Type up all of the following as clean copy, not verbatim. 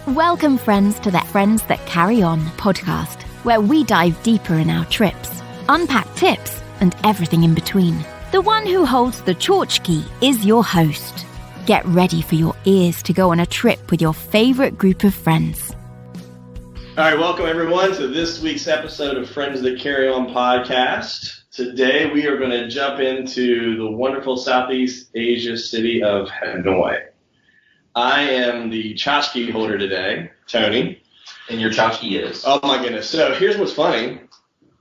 Welcome, friends, to the Friends That Carry On podcast, where we dive deeper in our trips, unpack tips, and everything in between. The one who holds the tchotchke is your host. Get ready for your ears to go on a trip with your favorite group of friends. All right, welcome everyone to this week's episode of Friends That Carry On podcast. Today we are going to jump into the wonderful Southeast Asia city of Hanoi. I am the tchotchke holder today, Tony. And your tchotchke is? Oh my goodness. So here's what's funny.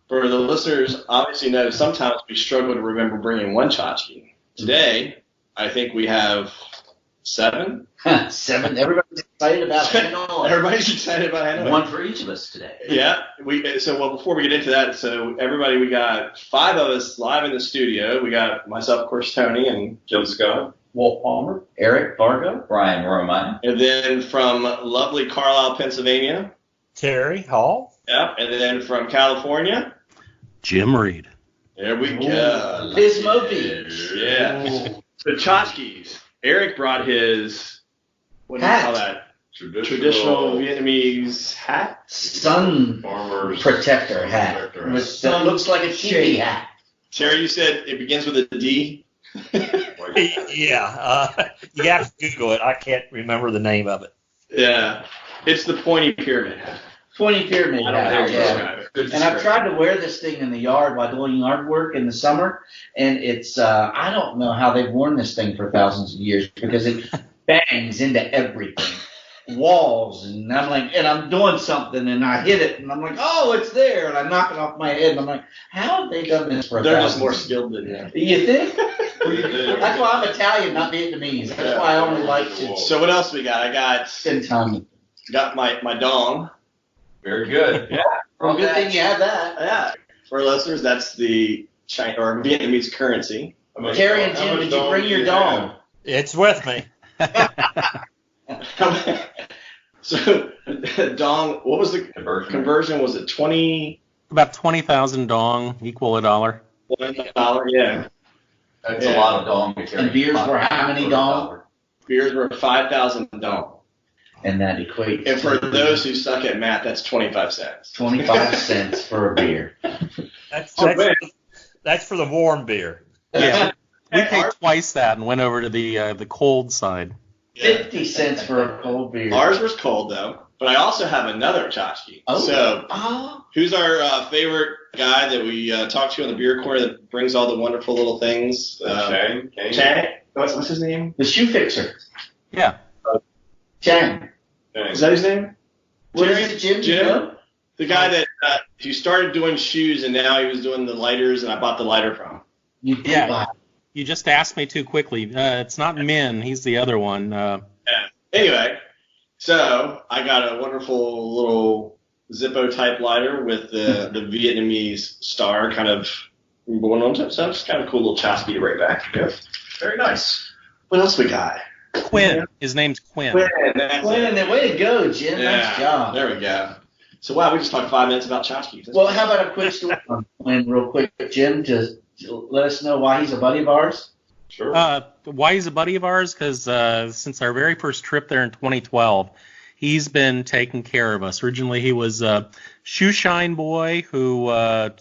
For the listeners, obviously know sometimes we struggle to remember bringing one tchotchke. Today, I think we have 7. 7. Everybody's excited about Hanoi. Everybody's excited about Hanoi. One for each of us today. Yeah. Before we get into that, so everybody, we got 5 of us live in the studio. We got myself, of course, Tony, and Jim Scott. Walt Palmer, Eric Vargo, Brian Romine. And then from lovely Carlisle, Pennsylvania, Terry Hall. Yep. And then from California, Jim Reed. There we go. Pismo Beach. Yeah. The tchotchkes. Eric brought his, what do you call that? Traditional Vietnamese hat? Sun farmer's protector hat. That looks like a TV hat. Terry, you said it begins with a D? Yeah, you have to Google it. I can't remember the name of it. Yeah, it's the pointy pyramid hat. Pointy pyramid hat, yeah. And I've tried to wear this thing in the yard while doing yard work in the summer, and it's, I don't know how they've worn this thing for thousands of years because it bangs into everything. Walls, and I'm like, and I'm doing something, and I hit it, and I'm like, oh, it's there, and I knock it off my head, and I'm like, how have they done this for They're thousands? just more skilled than you. You think? That's why I'm Italian, not Vietnamese. That's why I only like to So what else we got? I spend time. got my dong. Very good. Yeah. Well, good thing you have that. Yeah. For listeners, that's the China or Vietnamese currency. Terry and Jim, did you bring your dong? It's with me. So, dong, what was the conversion? Was it 20? About 20,000 dong, equal $1. $1, yeah. That's a lot of dong. And beers were how many dong? Beers were 5,000 dong. And that equates. And for those who suck at math, that's 25 cents. 25 cents for a beer. That's for the warm beer. Yeah, we paid twice that and went over to the cold side. 50 cents for a cold beer. Ours was cold, though. But I also have another tchotchke. Oh. So, who's our favorite guy that we talk to on the beer corner that brings all the wonderful little things? Chang. What's his name? The shoe fixer. Yeah. Chang. Is that his name? What is it, Jim? Jim? The guy that he started doing shoes and now he was doing the lighters and I bought the lighter from. You did buy it. You just asked me too quickly. It's not Min. He's the other one. Yeah. Anyway, so I got a wonderful little Zippo type lighter with the Vietnamese star kind of going on top. So it's kind of cool little tchotchke right back. Yeah. Very nice. What else we got? Quinn. His name's Quinn. Quinn, way to go, Jim. Yeah, nice job. There we go. So, wow, we just talked 5 minutes about tchotchkes. Well, how about a quick story on Quinn real quick, Jim, to let us know why he's a buddy of ours? Sure. Why he's a buddy of ours? Because since our very first trip there in 2012, he's been taking care of us. Originally, he was a shoe shine boy who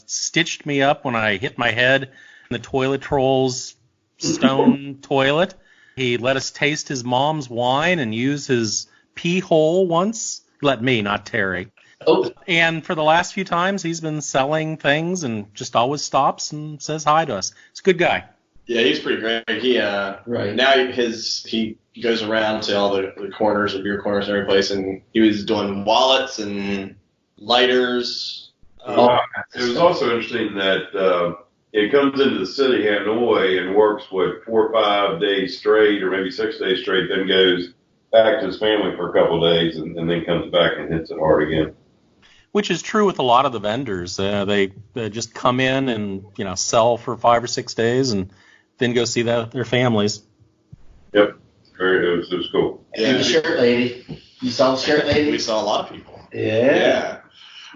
stitched me up when I hit my head in the toilet trolls stone toilet. He let us taste his mom's wine and use his pee hole once. Let me, not Terry. Oh. And for the last few times, he's been selling things and just always stops and says hi to us. He's a good guy. Yeah, he's pretty great. He right. Now he goes around to all the corners and beer corners and every place, and he was doing wallets and lighters. It was also interesting that it comes into the city, Hanoi, and works, 4 or 5 days straight, or maybe 6 days straight, then goes back to his family for a couple of days, and then comes back and hits it hard again. Which is true with a lot of the vendors. They just come in and sell for 5 or 6 days and then go see their families. Yep, it was cool. Yeah. And the shirt lady. You saw the shirt lady? We saw a lot of people. Yeah.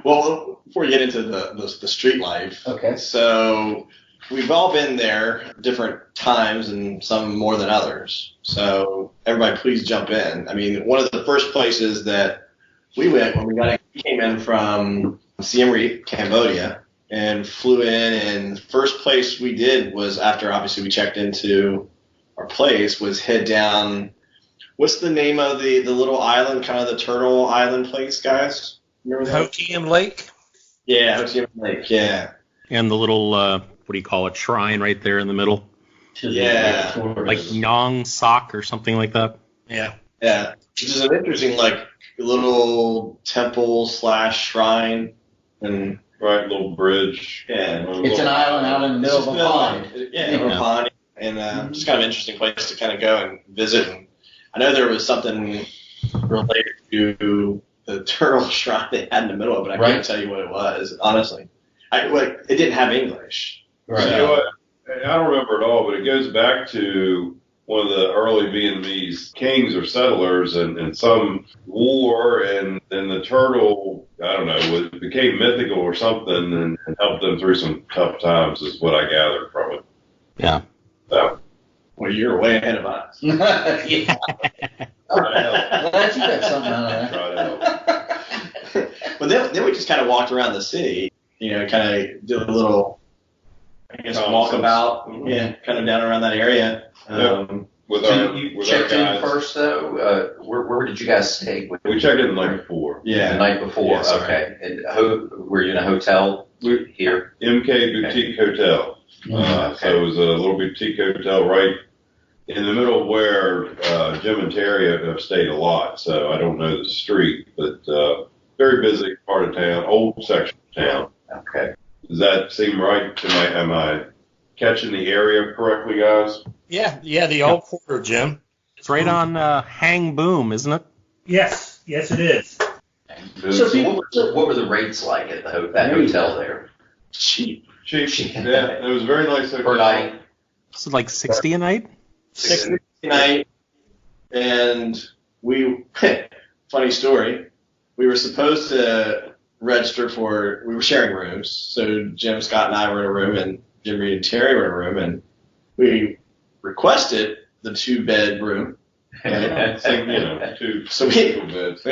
Well, before we get into the street life, okay. So we've all been there different times and some more than others. So everybody please jump in. I mean, one of the first places that we went when we came in from Siem Reap, Cambodia, and flew in, and the first place we did was after obviously we checked into our place was head down. What's the name of the little island, kind of the turtle island place, guys? Remember that? Ho Chi Minh Lake. Yeah, Ho Chi Minh Lake, yeah. And the little, what do you call it, shrine right there in the middle? Yeah. Like Nong Sok or something like that. Yeah. Yeah, which is an interesting, like, little temple / shrine. And Right, little bridge. yeah. It's an island out in the middle of a pond. Yeah, in a pond. And just kind of an interesting place to kind of go and visit. And I know there was something related to the turtle shrine they had in the middle of it. I can't tell you what it was, honestly. It didn't have English. Right. You know what? I don't remember it all, but it goes back to one of the early Vietnamese kings or settlers and some war, and then the turtle, I don't know, became mythical or something and helped them through some tough times is what I gathered from it. Yeah. So, Well, you're way ahead of us. Yeah. Glad you got something out of try to help. But then we just kind of walked around the city, kind of did a little, I guess, walkabout, kind of down around that area. With So our you with checked our in guys. first, though? Where did you guys stay? We checked in the night before. Yeah. The night before? Yeah, sorry. Okay. And were you in a hotel here? MK Boutique Hotel. So it was a little boutique hotel right in the middle of where Jim and Terry have stayed a lot. So I don't know the street, but very busy part of town, old section of town. Okay. Does that seem right? Am I catching the area correctly, guys? Yeah, the old quarter, Jim. It's right on Hang Boom, isn't it? Yes, it is. So what were the rates like at that hotel there? Cheap. Cheap. Yeah, it was a very nice hotel. Per night? Is it like 60 a night? 60 night, and funny story, we were supposed to register we were sharing rooms, so Jim, Scott, and I were in a room, and Jim, Reed, and Terry were in a room, and we requested the 2-bed room. Right? So we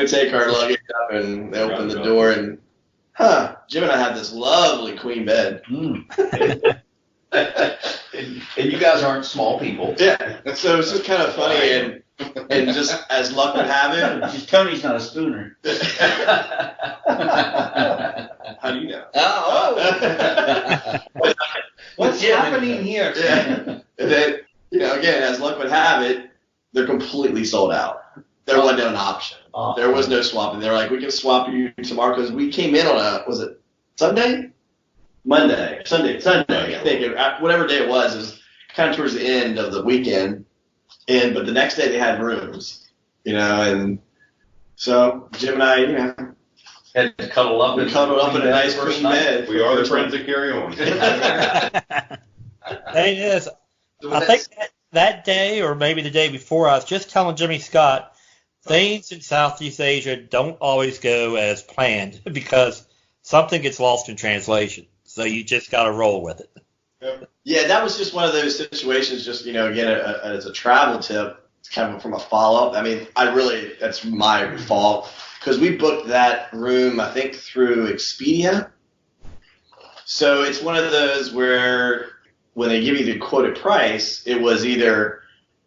take our luggage up, and they open the door, and Jim and I have this lovely queen bed. And you guys aren't small people. Yeah, so it's just kind of funny, and just as luck would have it. Just Tony's not a spooner. How do you know? What's happening here? Yeah. And then, again, as luck would have it, they're completely sold out. There wasn't an option. There was no swapping. They're like, we can swap you tomorrow, because we came in on was it Sunday? Sunday, I think. Whatever day it was kind of towards the end of the weekend. But the next day they had rooms, and so Jim and I, Had to cuddle up. we cuddled up in a nice queen bed. We are the friends that carry on. It is. I think that day, or maybe the day before, I was just telling Jimmy Scott, things in Southeast Asia don't always go as planned because something gets lost in translation. So you just got to roll with it. Yeah, that was just one of those situations, just, again, as a travel tip, kind of from a follow-up. I mean, that's my fault, because we booked that room, I think, through Expedia. So it's one of those where when they give you the quoted price, it was either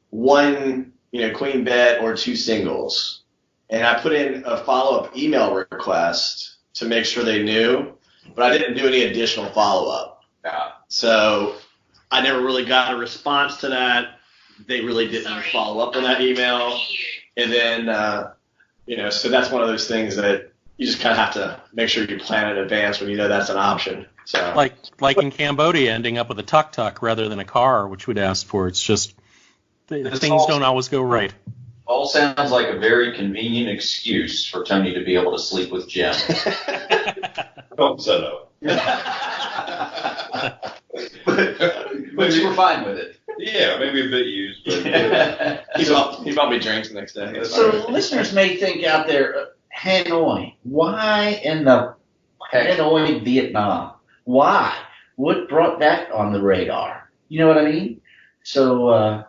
one, queen bed or 2 singles. And I put in a follow-up email request to make sure they knew, but I didn't do any additional follow-up. So I never really got a response to that. They really didn't follow up on that email. And then, so that's one of those things that you just kind of have to make sure you plan in advance when you know that's an option. So like in Cambodia, ending up with a tuk-tuk rather than a car, which we'd asked for. It's just things don't always go right. All sounds like a very convenient excuse for Tony to be able to sleep with Jim. Don't set up. But you were fine with it. Yeah, maybe a bit used, but he bought me drinks the next day. So listeners may think out there, Hanoi. Why in the Hanoi, Vietnam? Why? what brought that on the radar? You know what I mean? So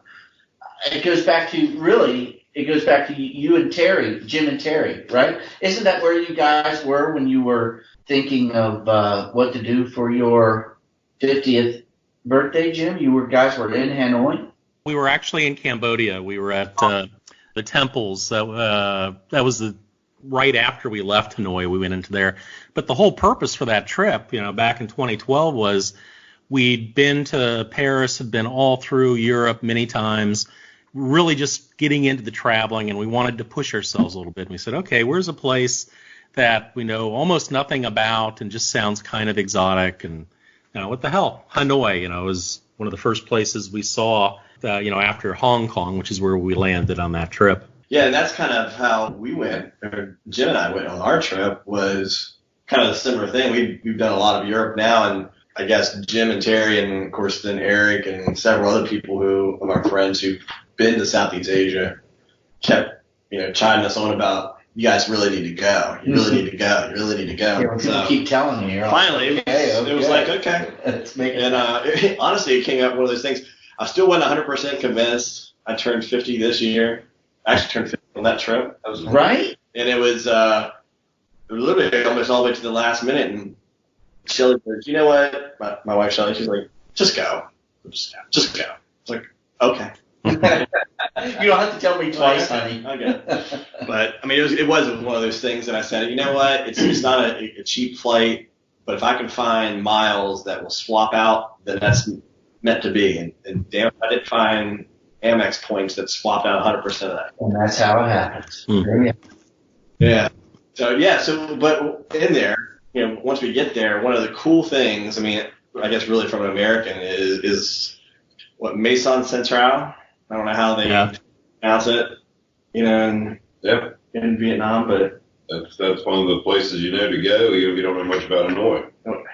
it goes back to you and Terry, Jim and Terry, right? Isn't that where you guys were when you were thinking of what to do for your 50th birthday, Jim? You guys were in Hanoi? We were actually in Cambodia. We were at the temples. That was right after we left Hanoi. We went into there. But the whole purpose for that trip, back in 2012 was we'd been to Paris, had been all through Europe many times, really just getting into the traveling, and we wanted to push ourselves a little bit. And we said, okay, where's a place that we know almost nothing about and just sounds kind of exotic? And what the hell? Hanoi, was one of the first places we saw, after Hong Kong, which is where we landed on that trip. Yeah, and that's kind of how we went, or Jim and I went on our trip, was kind of a similar thing. We've done a lot of Europe now, and I guess Jim and Terry, and of course then Eric and several other people of our friends who've been to Southeast Asia kept, chiding us on about, you guys really need to go. You really need to go. You really need to go. Yeah, people keep telling me. Finally, it was like, okay. Let's make it. And honestly, it came up one of those things. I still wasn't 100% convinced. I turned 50 this year. I actually turned 50 on that trip. That was right. And it was literally almost all the way to the last minute. And Shelly goes, you know what? My wife Shelly, she's like, just go. Just go. It's like, okay. You don't have to tell me twice, honey. Okay. But I mean, it was one of those things that I said, you know what? It's not a cheap flight, but if I can find miles that will swap out, then that's meant to be. And damn, I didn't find Amex points that swapped out 100% of that. And that's how it happens. Mm-hmm. Yeah. So but in there, once we get there, one of the cool things, I mean, I guess really from an American is what Maison Centrale. I don't know how they pronounce it, in Vietnam, but that's one of the places to go, even if you don't know much about Hanoi.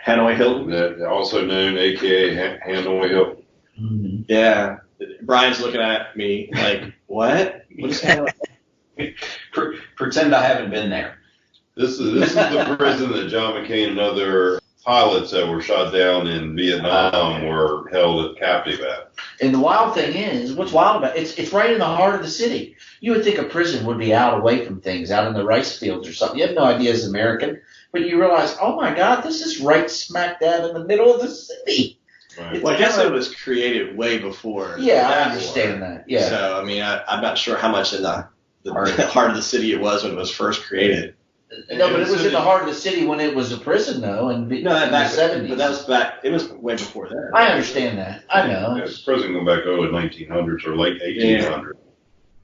Hanoi Hilton. Also known, a.k.a. Hanoi Hilton. Mm-hmm. Yeah. Brian's looking at me like, what? What is Hanoi? Pretend I haven't been there. This is the prison that John McCain and other pilots that were shot down in Vietnam were held captive at. And the wild thing is, what's wild about it, it's right in the heart of the city. You would think a prison would be out away from things, out in the rice fields or something. You have no idea as an American, but you realize, oh my God, this is right smack dab in the middle of the city. Right. Well, I guess it was created way before. Yeah, I understand that. Yeah. So, I mean, I'm not sure how much in the heart of the city it was when it was first created. No, but it was in the heart of the city when it was a prison, though, in the 70s. But that was back. It was way before that. I understand that. I know. It was prison going back early 1900s or late 1800s.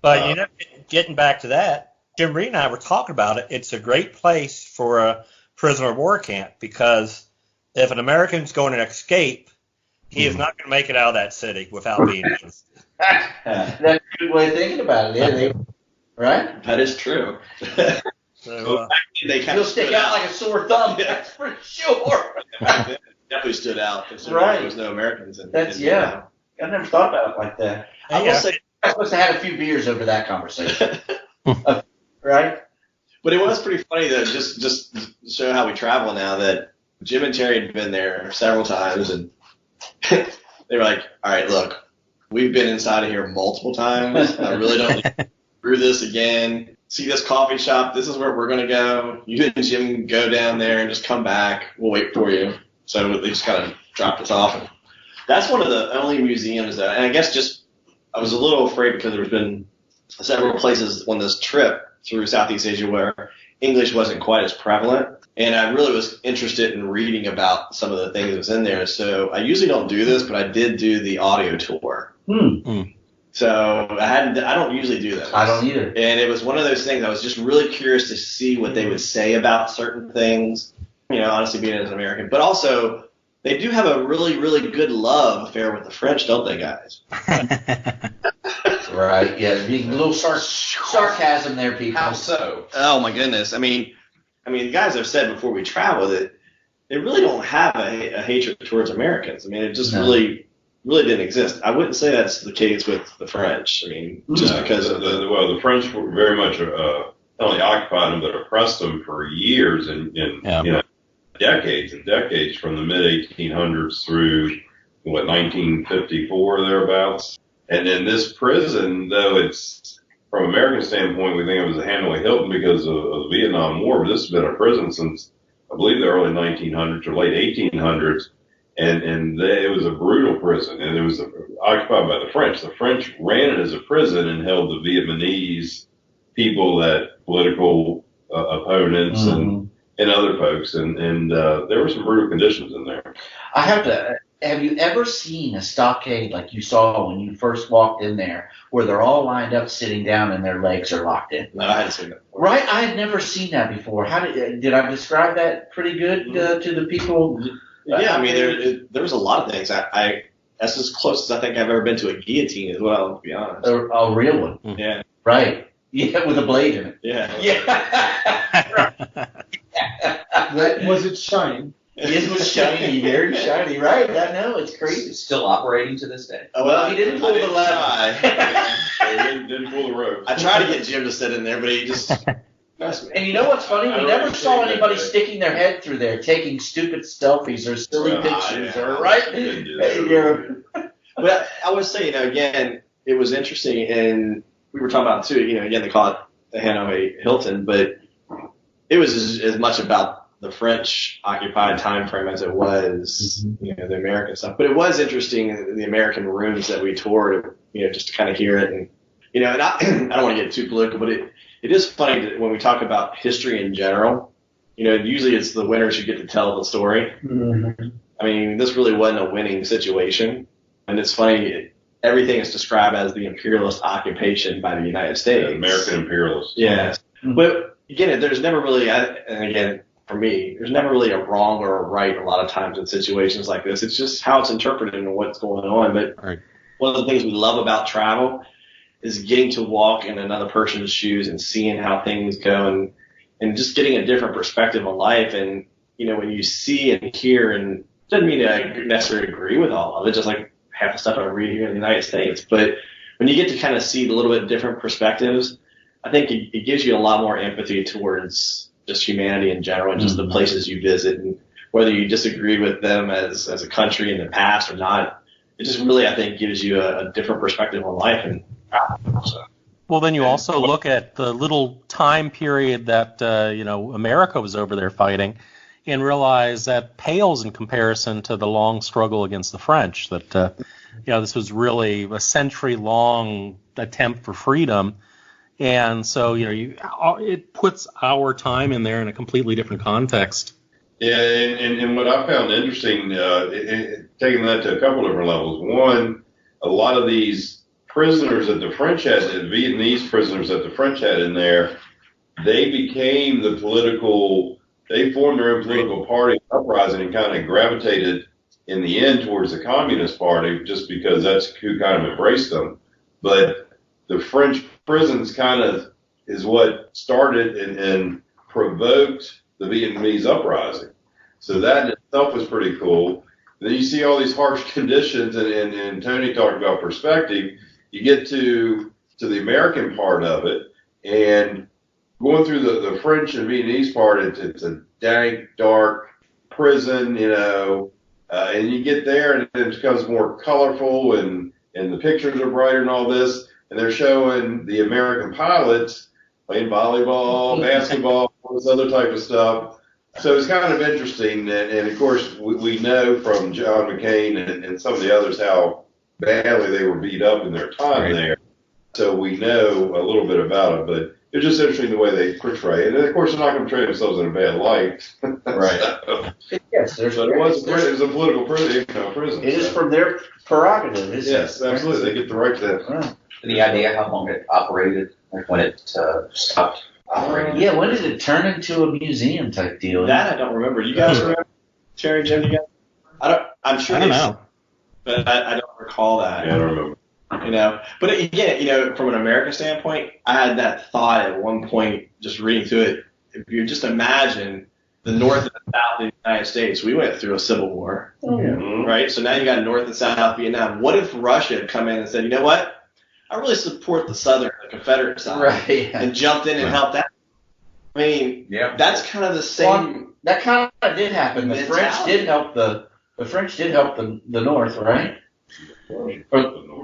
But getting back to that, Jim Reed and I were talking about it. It's a great place for a prisoner of war camp because if an American's going to escape, he is not going to make it out of that city without being used. That's a good way of thinking about it, right? That is true. So, you'll stick out like a sore thumb, that's for sure. Definitely stood out considering there was no Americans in I never thought about it like that. I will say I must have had a few beers over that conversation. Right? But it was pretty funny though, just to show how we travel now, that Jim and Terry had been there several times, and they were like, all right, look, we've been inside of here multiple times. I really don't need to do this again. See this coffee shop, this is where we're going to go. You and Jim go down there and just come back. We'll wait for you. So they just kind of dropped us off. And that's one of the only museums that, and I guess just, I was a little afraid because there's been several places on this trip through Southeast Asia where English wasn't quite as prevalent. And I really was interested in reading about some of the things that was in there. So I usually don't do this, but I did do the audio tour. So I don't usually do that. I don't either. And it was one of those things I was just really curious to see what they would say about certain things, honestly being as an American. But also, they do have a really, really good love affair with the French, don't they, guys? Right, yeah. Being a little sarcasm there, people. How so? Oh, my goodness. I mean, the guys have said before we travel that they really don't have a hatred towards Americans. I mean, it just really didn't exist. I wouldn't say that's the case with the French. I mean, just because of the French were very much not only occupied them but oppressed them for years, and decades and decades, from the mid-1800s through, 1954, thereabouts. And then this prison, though it's, from an American standpoint, we think it was a Hanoi Hilton because of the Vietnam War, but this has been a prison since, I believe, the early 1900s or late 1800s. And it was a brutal prison, and it was occupied by the French. The French ran it as a prison and held the Vietnamese people, that political opponents and other folks, and there were some brutal conditions in there. Have you ever seen a stockade like you saw when you first walked in there, where they're all lined up sitting down and their legs are locked in? No, I hadn't seen that before. Right? I had never seen that before. How did I describe that pretty good to the people? Yeah, I mean, there was a lot of things. That's as close as I think I've ever been to a guillotine as well, to be honest. A real one. Yeah. Right. Yeah, with a blade in it. Yeah. Yeah. Was it shiny? It was shiny, very shiny. Right. I know. It's crazy. It's still operating to this day. Well, he didn't pull the He didn't pull the rope. I tried to get Jim to sit in there, but he just messed me. And you know what's funny? We never saw anybody sticking their head through there, taking stupid selfies or silly pictures, right? But I would say, again, it was interesting, and we were talking about too. Again, they call it the Hanoi Hilton, but it was as much about the French occupied time frame as it was, the American stuff. But it was interesting, the American rooms that we toured, just to kind of hear it, and and I don't want to get too political, but it is funny that when we talk about history in general, usually it's the winners who get to tell the story. Mm-hmm. I mean, this really wasn't a winning situation, and it's funny. Everything is described as the imperialist occupation by the United States. Yeah, American imperialists. Yes. Mm-hmm. But again, there's never really, and again, for me, there's never really a wrong or a right a lot of times in situations like this. It's just how it's interpreted and what's going on. But one of the things we love about travel is getting to walk in another person's shoes and seeing how things go and just getting a different perspective on life. And, when you see and hear, and it doesn't mean I necessarily agree with all of it, just like half the stuff I read here in the United States. But when you get to kind of see a little bit different perspectives, I think it gives you a lot more empathy towards just humanity in general and just the places you visit, and whether you disagree with them as a country in the past or not. It just really, I think, gives you a different perspective on life. And well, then you also look at the little time period that America was over there fighting, and realize that pales in comparison to the long struggle against the French. That this was really a century-long attempt for freedom. And so, it puts our time in there in a completely different context. Yeah, and what I found interesting, taking that to a couple different levels. One, a lot of these prisoners that the French had, the Vietnamese prisoners that the French had in there, they became they formed their own political party uprising and kind of gravitated in the end towards the Communist Party just because that's who kind of embraced them. But the French prisons kind of is what started and provoked the Vietnamese uprising. So that in itself was pretty cool. And then you see all these harsh conditions, and Tony talked about perspective. You get to the American part of it, and going through the French and Vietnamese part, it's a dank, dark prison, and you get there and it becomes more colorful and the pictures are brighter and all this. And they're showing the American pilots playing volleyball, basketball, all this other type of stuff. So it's kind of interesting. And of course, we know from John McCain and some of the others how badly they were beat up in their time there. So we know a little bit about it. But it's just interesting the way they portray it. And of course, they're not going to portray themselves in a bad light. Right. Yes, it was a political prison. It is from their prerogative. Yes, absolutely. They get the right to that. Any idea how long it operated, like when it stopped operating? Yeah, when did it turn into a museum type deal? That I don't remember. You guys remember? Cherry Jim, you guys? I'm sure. I don't know. But I don't recall that. Yeah, I don't remember. But again, from an American standpoint, I had that thought at one point, just reading through it. If you just imagine the North and the South of the United States, we went through a civil war, right? So now you got North and South Vietnam. What if Russia had come in and said, you know what? I really support the Southern, the Confederate side, and jumped in and helped out. mean, Yeah. that's kind of the same. Well, that kind of did happen. The French did help the North, right?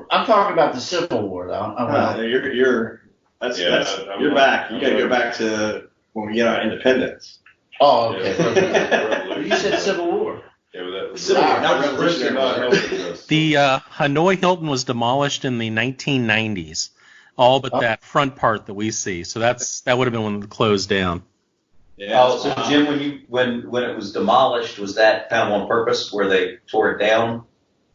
I'm talking about the Civil War, though. You're back. You got to go back to when we get our independence. Oh, okay. You said Civil War. Yeah, but that Civil War, not Revolutionary not War. helping us. The Hanoi Hilton was demolished in the 1990s, all but that front part that we see. So that would have been when it closed down. Yeah. So Jim, when it was demolished, was that kind of on purpose, where they tore it down,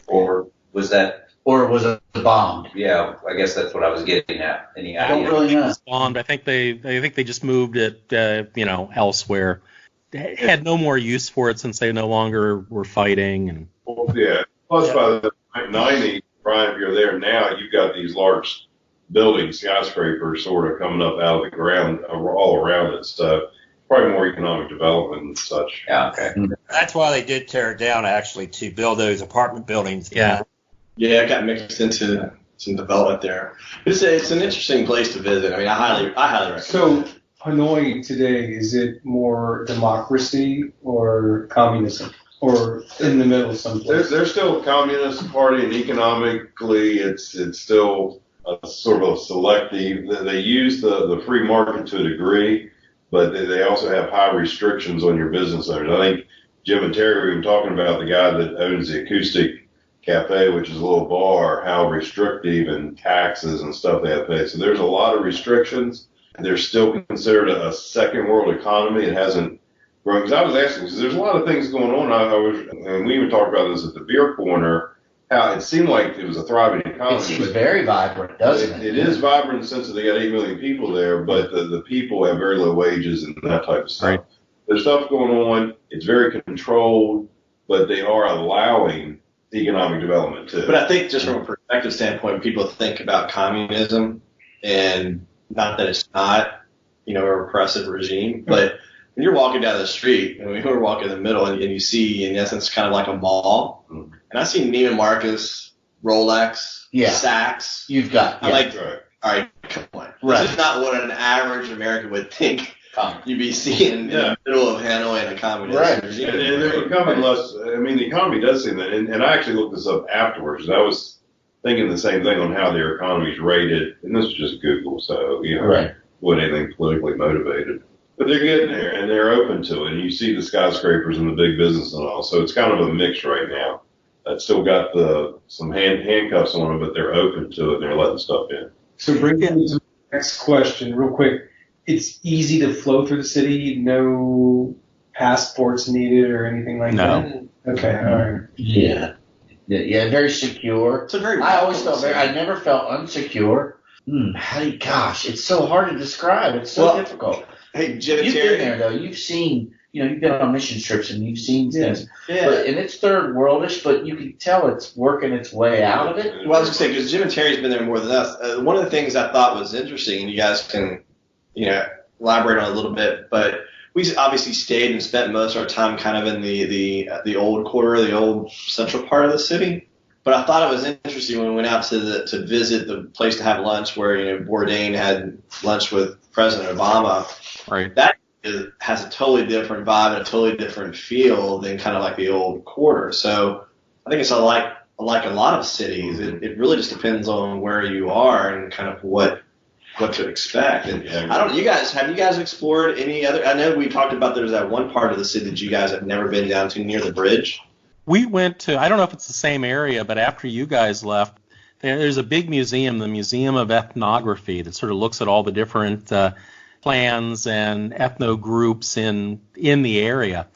or was that? Or was it bombed? Yeah, I guess that's what I was getting at. Any I don't idea? really know. Bombed. I think they just moved it, elsewhere. They had no more use for it since they no longer were fighting. And Yeah. Plus, by the 90s, Brian, if you're there now, you've got these large buildings, skyscrapers, sort of coming up out of the ground all around it. So probably more economic development and such. Yeah. Okay. That's why they did tear it down, actually, to build those apartment buildings. Yeah. Yeah, it got mixed into some development there. It's an interesting place to visit. I mean, I highly recommend So it. Hanoi today, is it more democracy or communism, or in the middle someplace? There's still a communist party, and economically, it's still a sort of selective. They use the free market to a degree, but they also have high restrictions on your business owners. I think Jim and Terry were talking about the guy that owns the Acoustic Cafe, which is a little bar, how restrictive and taxes and stuff they have to pay. So there's a lot of restrictions. They're still considered a second world economy. It hasn't grown. Because I was asking, because there's a lot of things going on. And we even talked about this at the beer corner, how it seemed like it was a thriving economy. It seems very vibrant, doesn't it? It is vibrant in the sense that they got 8 million people there, but the people have very low wages and that type of stuff. Right. There's stuff going on. It's very controlled, but they are allowing economic development too. But I think just from a perspective standpoint, people think about communism, and not that it's not, a repressive regime, but when you're walking down the street, and we were walking in the middle, and you see, in essence, kind of like a mall, and I see Neiman Marcus, Rolex, Saks. You've got. I'm like, Right. all right, come on. Right. This is not what an average American would think you'd be seeing in the middle of Hanoi in a communist regime. And they're becoming less. I mean, the economy does seem that. And I actually looked this up afterwards. And I was thinking the same thing on how their economy is rated. And this was just Google, so wasn't anything politically motivated. But they're getting there, and they're open to it. And you see the skyscrapers and the big business and all. So it's kind of a mix right now. It's still got some handcuffs on them, but they're open to it. And they're letting stuff in. So bring me to the next question real quick. It's easy to flow through the city, no passports needed or anything like that? Okay, all right. Yeah, very secure. It's a very I always felt welcome I never felt unsecure. Gosh, it's so hard to describe. It's so difficult. Hey, Jim, You've Terry. been there, though. You've seen, you've been on mission trips and you've seen things. Yeah. And it's third worldish, but you can tell it's working its way out of it. Well, I was going to say, because Jim and Terry's been there more than us. One of the things I thought was interesting, and you guys can, elaborate on it a little bit, but we obviously stayed and spent most of our time kind of in the old quarter, the old central part of the city. But I thought it was interesting when we went out to visit the place to have lunch where, Bourdain had lunch with President Obama. right. That has a totally different vibe and a totally different feel than kind of like the old quarter. So I think it's like a lot of cities. It really just depends on where you are and kind of what to expect. And I don't know, have you guys explored any other? I know we talked about there's that one part of the city that you guys have never been down to near the bridge. We went to, I don't know if it's the same area, but after you guys left, there's a big museum, the Museum of Ethnography, that sort of looks at all the different clans and ethno groups in the area.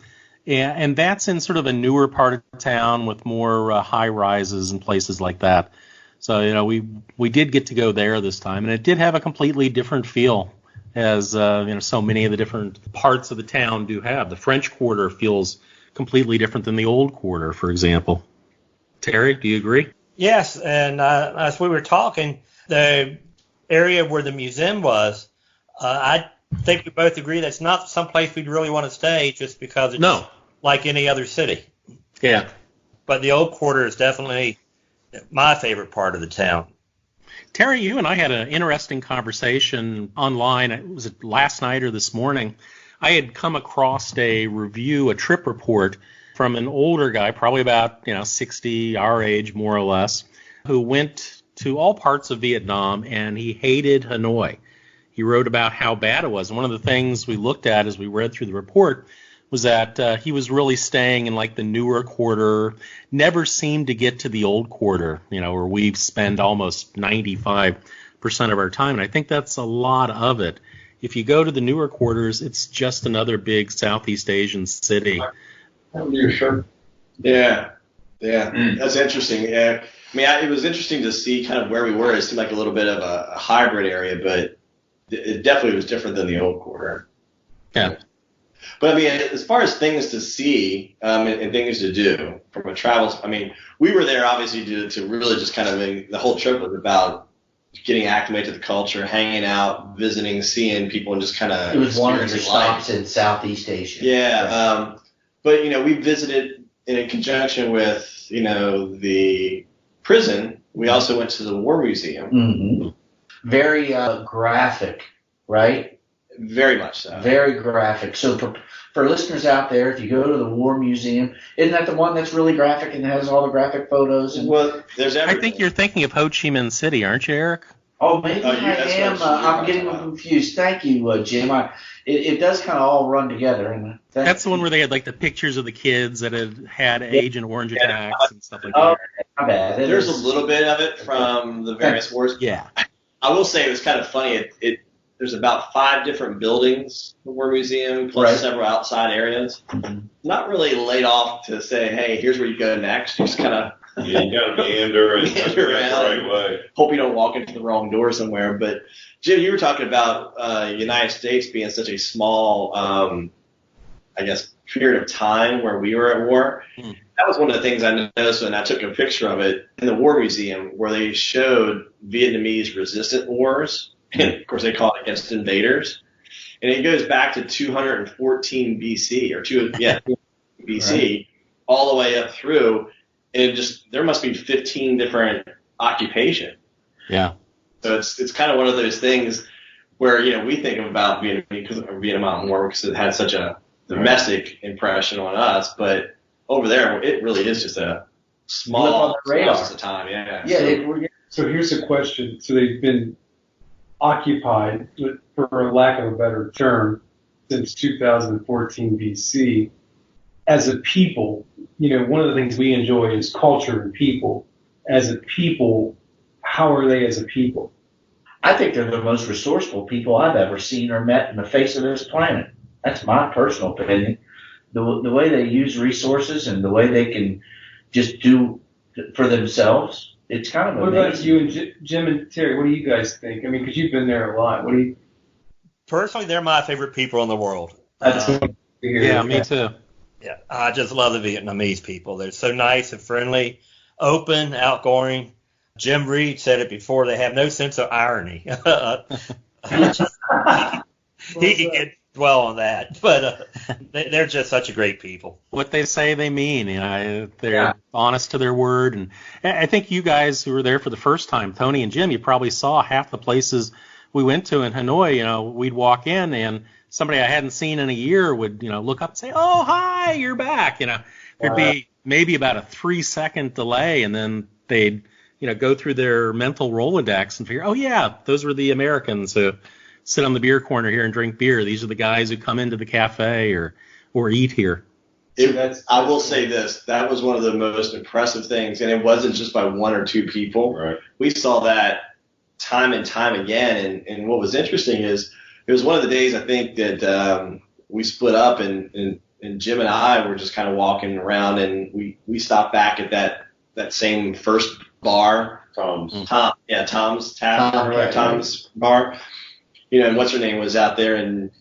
And that's in sort of a newer part of town with more high rises and places like that. So, we did get to go there this time, and it did have a completely different feel, as so many of the different parts of the town do have. The French Quarter feels completely different than the Old Quarter, for example. Terry, do you agree? Yes, and as we were talking, the area where the museum was, I think we both agree that's not someplace we'd really want to stay just because it's like any other city. Yeah. But the Old Quarter is definitely my favorite part of the town. Terry, you and I had an interesting conversation online. Was it last night or this morning? I had come across a trip report from an older guy, probably about 60, our age more or less, who went to all parts of Vietnam, and he hated Hanoi. He wrote about how bad it was. And one of the things we looked at as we read through the report was that he was really staying in like the newer quarter, never seemed to get to the old quarter, where we spend almost 95% of our time. And I think that's a lot of it. If you go to the newer quarters, it's just another big Southeast Asian city. Sure. Yeah. That's interesting. Yeah. I mean, it was interesting to see kind of where we were. It seemed like a little bit of a hybrid area, but it definitely was different than the old quarter. Yeah. But I mean, as far as things to see and things to do from a travel, I mean, we were there obviously to really just kind of the whole trip was about getting acclimated to the culture, hanging out, visiting, seeing people, and just kind of. It was one of the stops in Southeast Asia. Yeah, right. But we visited in conjunction with the prison. We also went to the War Museum. Mm-hmm. Very graphic, right? Very much so. Very graphic. So for listeners out there, if you go to the War Museum, isn't that the one that's really graphic and has all the graphic photos? Well, there's everything. I think you're thinking of Ho Chi Minh City, aren't you, Eric? Oh, maybe I am. I'm getting confused. Thank you, Jim. It does kind of all run together. And that's the one where they had like the pictures of the kids that had Agent Orange attacks and stuff like that. My bad. There's a little bit of it from the various wars. Yeah. I will say it was kind of funny. There's about 5 different buildings in the War Museum, plus several outside areas. Mm-hmm. Not really laid off to say, hey, here's where you go next. You just kind of you got to meander around the right way. Hope you don't walk into the wrong door somewhere. But Jim, you were talking about United States being such a small, period of time where we were at war. Mm. That was one of the things I noticed when I took a picture of it in the War Museum, where they showed Vietnamese resistant wars. And of course, they call it against invaders. And it goes back to 214 BC, BC, right. All the way up through. And there must be 15 different occupations. Yeah. So it's kind of one of those things where, we think about Vietnam War because it had such a domestic impression on us. But over there, it really is just a small radar of time. Yeah. Yeah. So here's a question. So they've been occupied, for lack of a better term, since 2014 BC. As a people, one of the things we enjoy is culture and people. As a people, how are they as a people? I think they're the most resourceful people I've ever seen or met in the face of this planet. That's my personal opinion. The way they use resources and the way they can just do for themselves. It's kind of amazing. What about you and Jim and Terry? What do you guys think? I mean, because you've been there a lot. What do you? Personally, they're my favorite people in the world. Yeah, me too. Yeah, I just love the Vietnamese people. They're so nice and friendly, open, outgoing. Jim Reed said it before. They have no sense of irony. He can get dwell on that, but they're just such a great people. What they say, they mean. They're honest to their word, and I think you guys who were there for the first time, Tony and Jim, you probably saw half the places we went to in Hanoi. We'd walk in, and somebody I hadn't seen in a year would, look up and say, "Oh, hi, you're back." There'd be maybe about a 3-second delay, and then they'd, go through their mental Rolodex and figure, "Oh yeah, those were the Americans who sit on the beer corner here and drink beer. These are the guys who come into the cafe or eat here." I will say this. That was one of the most impressive things, and it wasn't just by 1 or 2 people. Right. We saw that time and time again, and what was interesting is it was one of the days I think that we split up, and Jim and I were just kind of walking around, and we stopped back at that same first bar. Tom's Tap, Tom's Bar. And what's her name was out there, and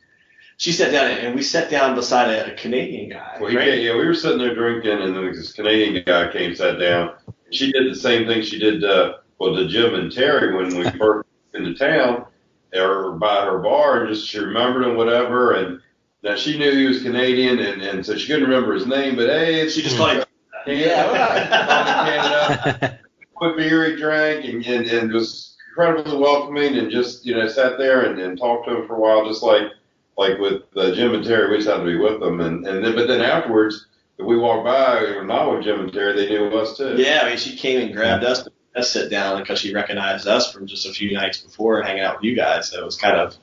she sat down, and we sat down beside a Canadian guy. Well, we were sitting there drinking, and then this Canadian guy came, sat down. She did the same thing she did, to Jim and Terry when we first into town. They were by her bar, and just she remembered him, whatever. And now she knew he was Canadian, and so she couldn't remember his name, but hey, she just called him. Canada. Quick beer he drank, and was incredibly welcoming, and just sat there and talked to him for a while, just like with Jim and Terry. We just had to be with them, but then afterwards, if we walked by or not with Jim and Terry, they knew us too. Yeah, I mean, she came and grabbed us to sit down because she recognized us from just a few nights before hanging out with you guys. So it was kind of.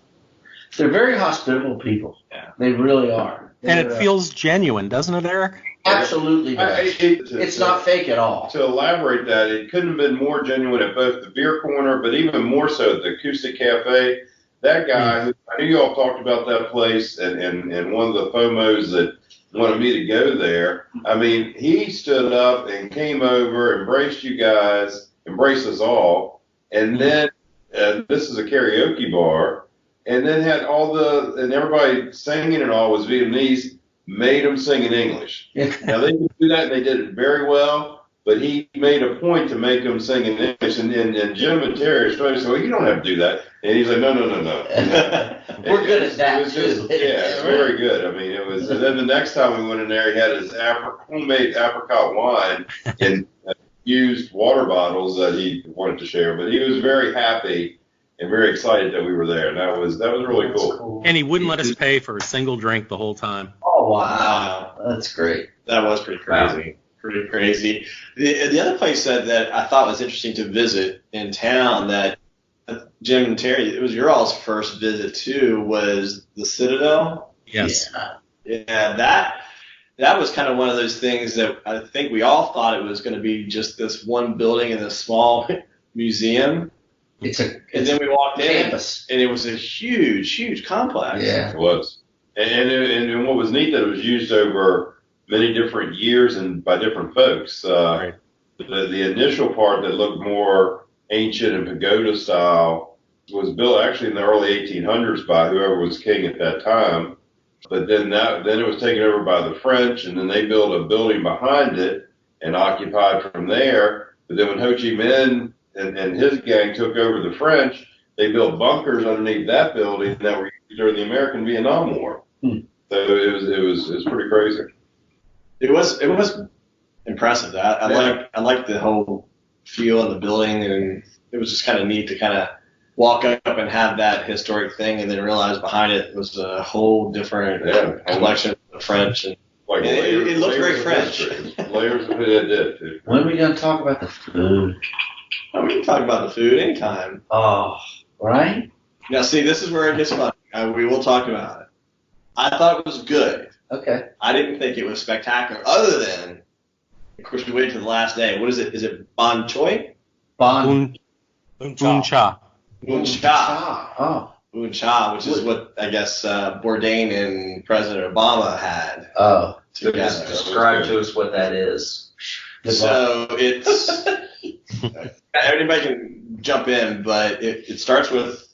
They're very hospitable people. Yeah, they really are. And it feels genuine, doesn't it, Eric? Absolutely does. It's not fake at all. To elaborate that, it couldn't have been more genuine at both the beer corner, but even more so at the Acoustic Cafe. That guy, who, I knew you all talked about that place, and one of the FOMOs that wanted me to go there. I mean, he stood up and came over, embraced you guys, embraced us all, and then this is a karaoke bar, and then had and everybody singing and all was Vietnamese, made them sing in English. Now, they could do that, and they did it very well, but he made a point to make them sing in English, and Jim and Terry started to say, well, you don't have to do that. And he's like, no. We're good at that, too. It's very good. I mean, it was, and then the next time we went in there, he had his homemade apricot wine in used water bottles that he wanted to share, but he was very happy and very excited that we were there, and that was really cool. And he wouldn't let us pay for a single drink the whole time. Oh, wow. That's great. That was pretty crazy. Wow. Pretty crazy. The other place that I thought was interesting to visit in town that Jim and Terry, it was your all's first visit too, was the Citadel. Yes. Yeah, that was kind of one of those things that I think we all thought it was going to be just this one building in a small museum. And then we walked in, campus. And it was a huge complex. Yeah, it was. And what was neat that it was used over many different years and by different folks. Right. The initial part that looked more ancient and pagoda style was built actually in the early 1800s by whoever was king at that time. But then it was taken over by the French, and then they built a building behind it and occupied from there. But then when Ho Chi Minh and his gang took over the French, they built bunkers underneath that building that were used during the American Vietnam War. So it was pretty crazy. It was impressive. I liked the whole feel of the building, and it was just kind of neat to kind of walk up and have that historic thing, and then realize behind it was a whole different collection of the French. And like it looked very French. Layers of it. When are we going to talk about the food? Oh, we can talk about the food anytime. Oh, right? Now, see, this is where it gets fun. We will talk about it. I thought it was good. Okay. I didn't think it was spectacular, other than, of course, we waited to the last day. What is it? Is it Bon Choi? Bun Cha. Bun Cha. Oh. Bun Cha, which is what I guess Bourdain and President Obama had. Oh. Just describe to us what that is. So it's everybody can jump in, but it starts with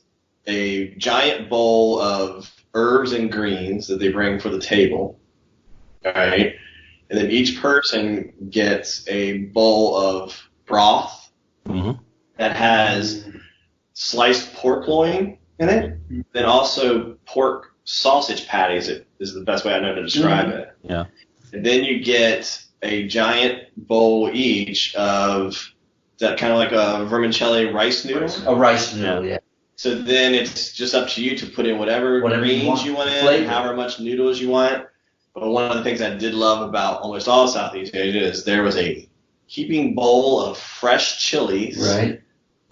a giant bowl of herbs and greens that they bring for the table. All right. And then each person gets a bowl of broth that has sliced pork loin in it, then also pork sausage patties is the best way I know to describe it. Yeah. And then you get a giant bowl each of that kind of like a vermicelli rice noodle. A rice noodle, yeah. So then it's just up to you to put in whatever greens you want in, however much noodles you want. But one of the things I did love about almost all Southeast Asia is there was a heaping bowl of fresh chilies, right,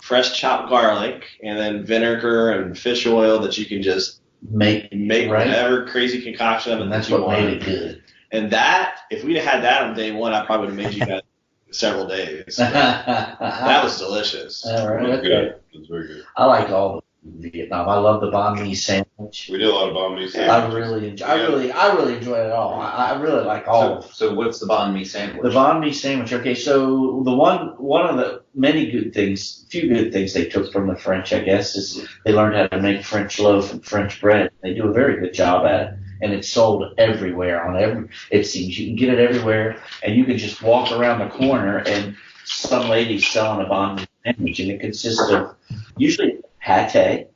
fresh chopped garlic, and then vinegar and fish oil that you can just make whatever crazy concoction of it. And that's what made it good. And that, if we'd had that on day one, I probably would have made you guys several days. That was delicious. All right. It was good. It was very good. I like all the Vietnam. I love the banh mi sandwich. We did a lot of banh mi sandwiches. I really enjoy it all. I really like all. So what's the banh mi sandwich? The banh mi sandwich. Okay, so the one of the many good things, few good things they took from the French, I guess, is they learned how to make French loaf and French bread. They do a very good job at it. And it's sold everywhere it seems you can get it everywhere, and you can just walk around the corner and some lady's selling a banh mi sandwich, and it consists of usually pate,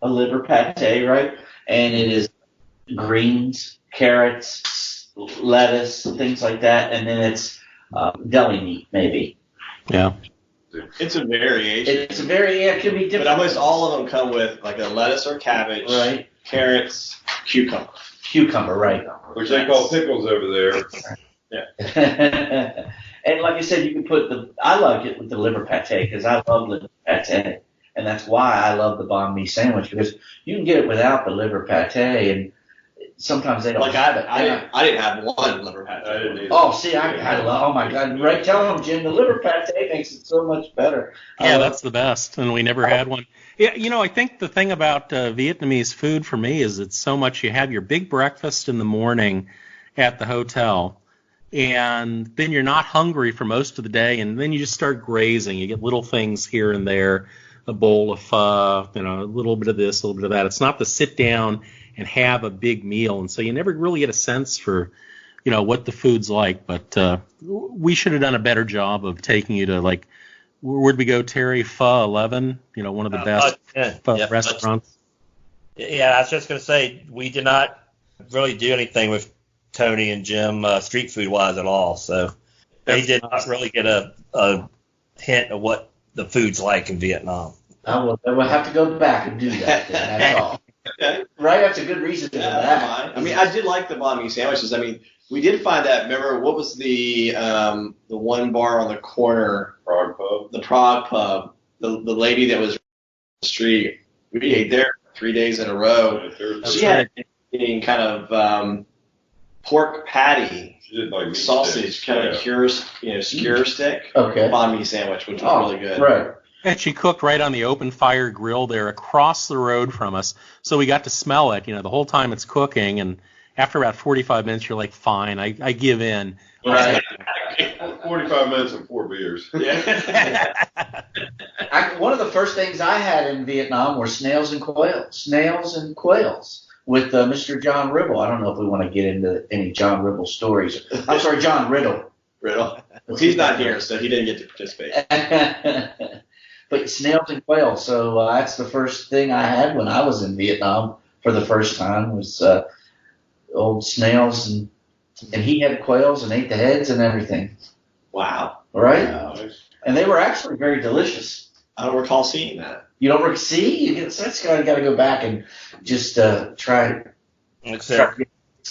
a liver pate, right? And it is greens, carrots, lettuce, things like that, and then it's deli meat maybe. Yeah. It's a variation. It can be different. But almost all of them come with like a lettuce or cabbage, right? Carrots, cucumber. Cucumber, right? Which they call pickles over there. Yeah. And like I said, you can put I like it with the liver pate because I love liver pate, and that's why I love the banh mi sandwich because you can get it without the liver pate, and sometimes they don't have it. I didn't have one liver pate. Oh, see, I love. Oh my God! Right, tell them, Jim, the liver pate makes it so much better. Yeah, that's the best, and we never had one. Yeah, I think the thing about Vietnamese food for me is it's so much. You have your big breakfast in the morning at the hotel, and then you're not hungry for most of the day, and then you just start grazing. You get little things here and there, a bowl of pho, a little bit of this, a little bit of that. It's not the sit down and have a big meal, and so you never really get a sense for, what the food's like. But we should have done a better job of taking you to, like, where'd we go, Terry? Pho 11, one of the best pho restaurants. Yeah, I was just going to say, we did not really do anything with Tony and Jim street food wise at all, so they did not really get a hint of what the food's like in Vietnam. We'll have to go back and do that then, that's all. Okay. Right, that's a good reason to do that. I mean, I did like the banh mi sandwiches. I mean, we did find that. Remember, what was the one bar on the corner? Prague Pub. The Prague Pub. The lady that was on the street. We ate there 3 days in a row. She had eating kind of pork patty, sausage, kind of skewer stick, banh mi sandwich, which was really good. Right. And she cooked right on the open fire grill there across the road from us, so we got to smell it, the whole time it's cooking. And after about 45 minutes, you're like, fine, I give in. Right. 45 minutes and 4 beers. Yeah. One of the first things I had in Vietnam were snails and quails with Mr. John Ribble. I don't know if we want to get into any John Ribble stories. I'm sorry, John Riddle. Well, he's not here, so he didn't get to participate. But snails and quails. So that's the first thing I had when I was in Vietnam for the first time was old snails, and he had quails and ate the heads and everything. Wow. Right? Wow. And they were actually very delicious. I don't recall seeing that. You don't see? That's got to go back and just try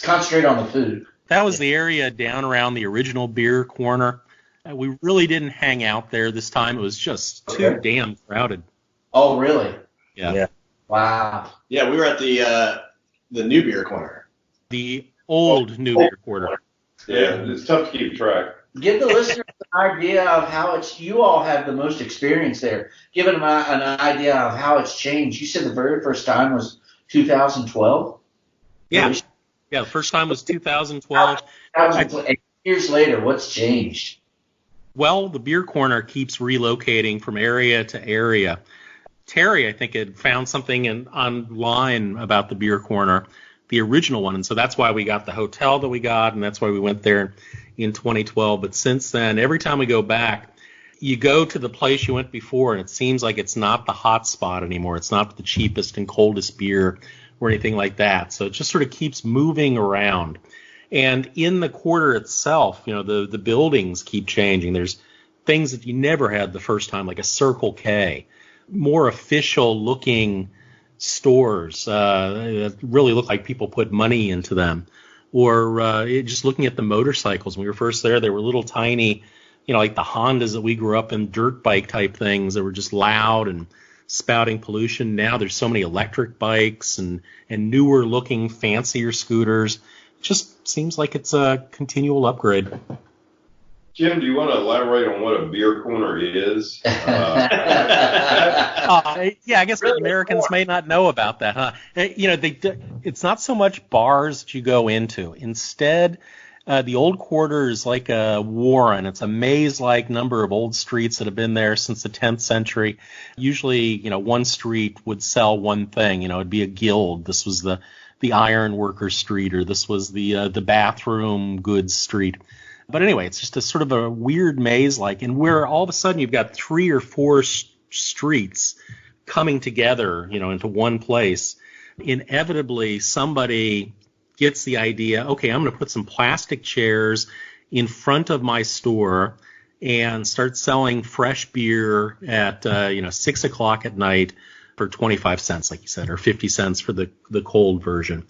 concentrate on the food. That was the area down around the original beer corner. We really didn't hang out there this time. It was just too damn crowded. Oh, really? Yeah. Wow. Yeah, we were at the new beer corner. The old new beer corner. Yeah, it's tough to keep track. Give the listeners an idea of how you all have the most experience there. Give them an idea of how it's changed. You said the very first time was 2012? Yeah. Yeah, the first time was 2012. 8 years later, what's changed? Well, the beer corner keeps relocating from area to area. Terry, I think, had found something online about the beer corner, the original one, and so that's why we got the hotel that we got, and that's why we went there in 2012. But since then, every time we go back, you go to the place you went before, and it seems like it's not the hot spot anymore. It's not the cheapest and coldest beer or anything like that. So it just sort of keeps moving around. And in the quarter itself, the buildings keep changing. There's things that you never had the first time, like a Circle K, more official looking stores that really look like people put money into them. Or just looking at the motorcycles. When we were first there, they were little tiny, like the Hondas that we grew up in, dirt bike type things that were just loud and spouting pollution. Now there's so many electric bikes and newer looking, fancier scooters. It just seems like it's a continual upgrade. Jim, do you want to elaborate on what a beer corner is? Yeah, I guess Americans may not know about that, huh? It's not so much bars that you go into. Instead, the old quarter is like a warren. It's a maze-like number of old streets that have been there since the 10th century. Usually, one street would sell one thing. It'd be a guild. This was the iron worker street, or this was the bathroom goods street. But anyway, it's just a sort of a weird maze-like, and where all of a sudden you've got 3 or 4 streets coming together, into one place. Inevitably, somebody gets the idea, okay, I'm going to put some plastic chairs in front of my store, and start selling fresh beer at 6 o'clock at night for 25 cents, like you said, or 50 cents for the cold version.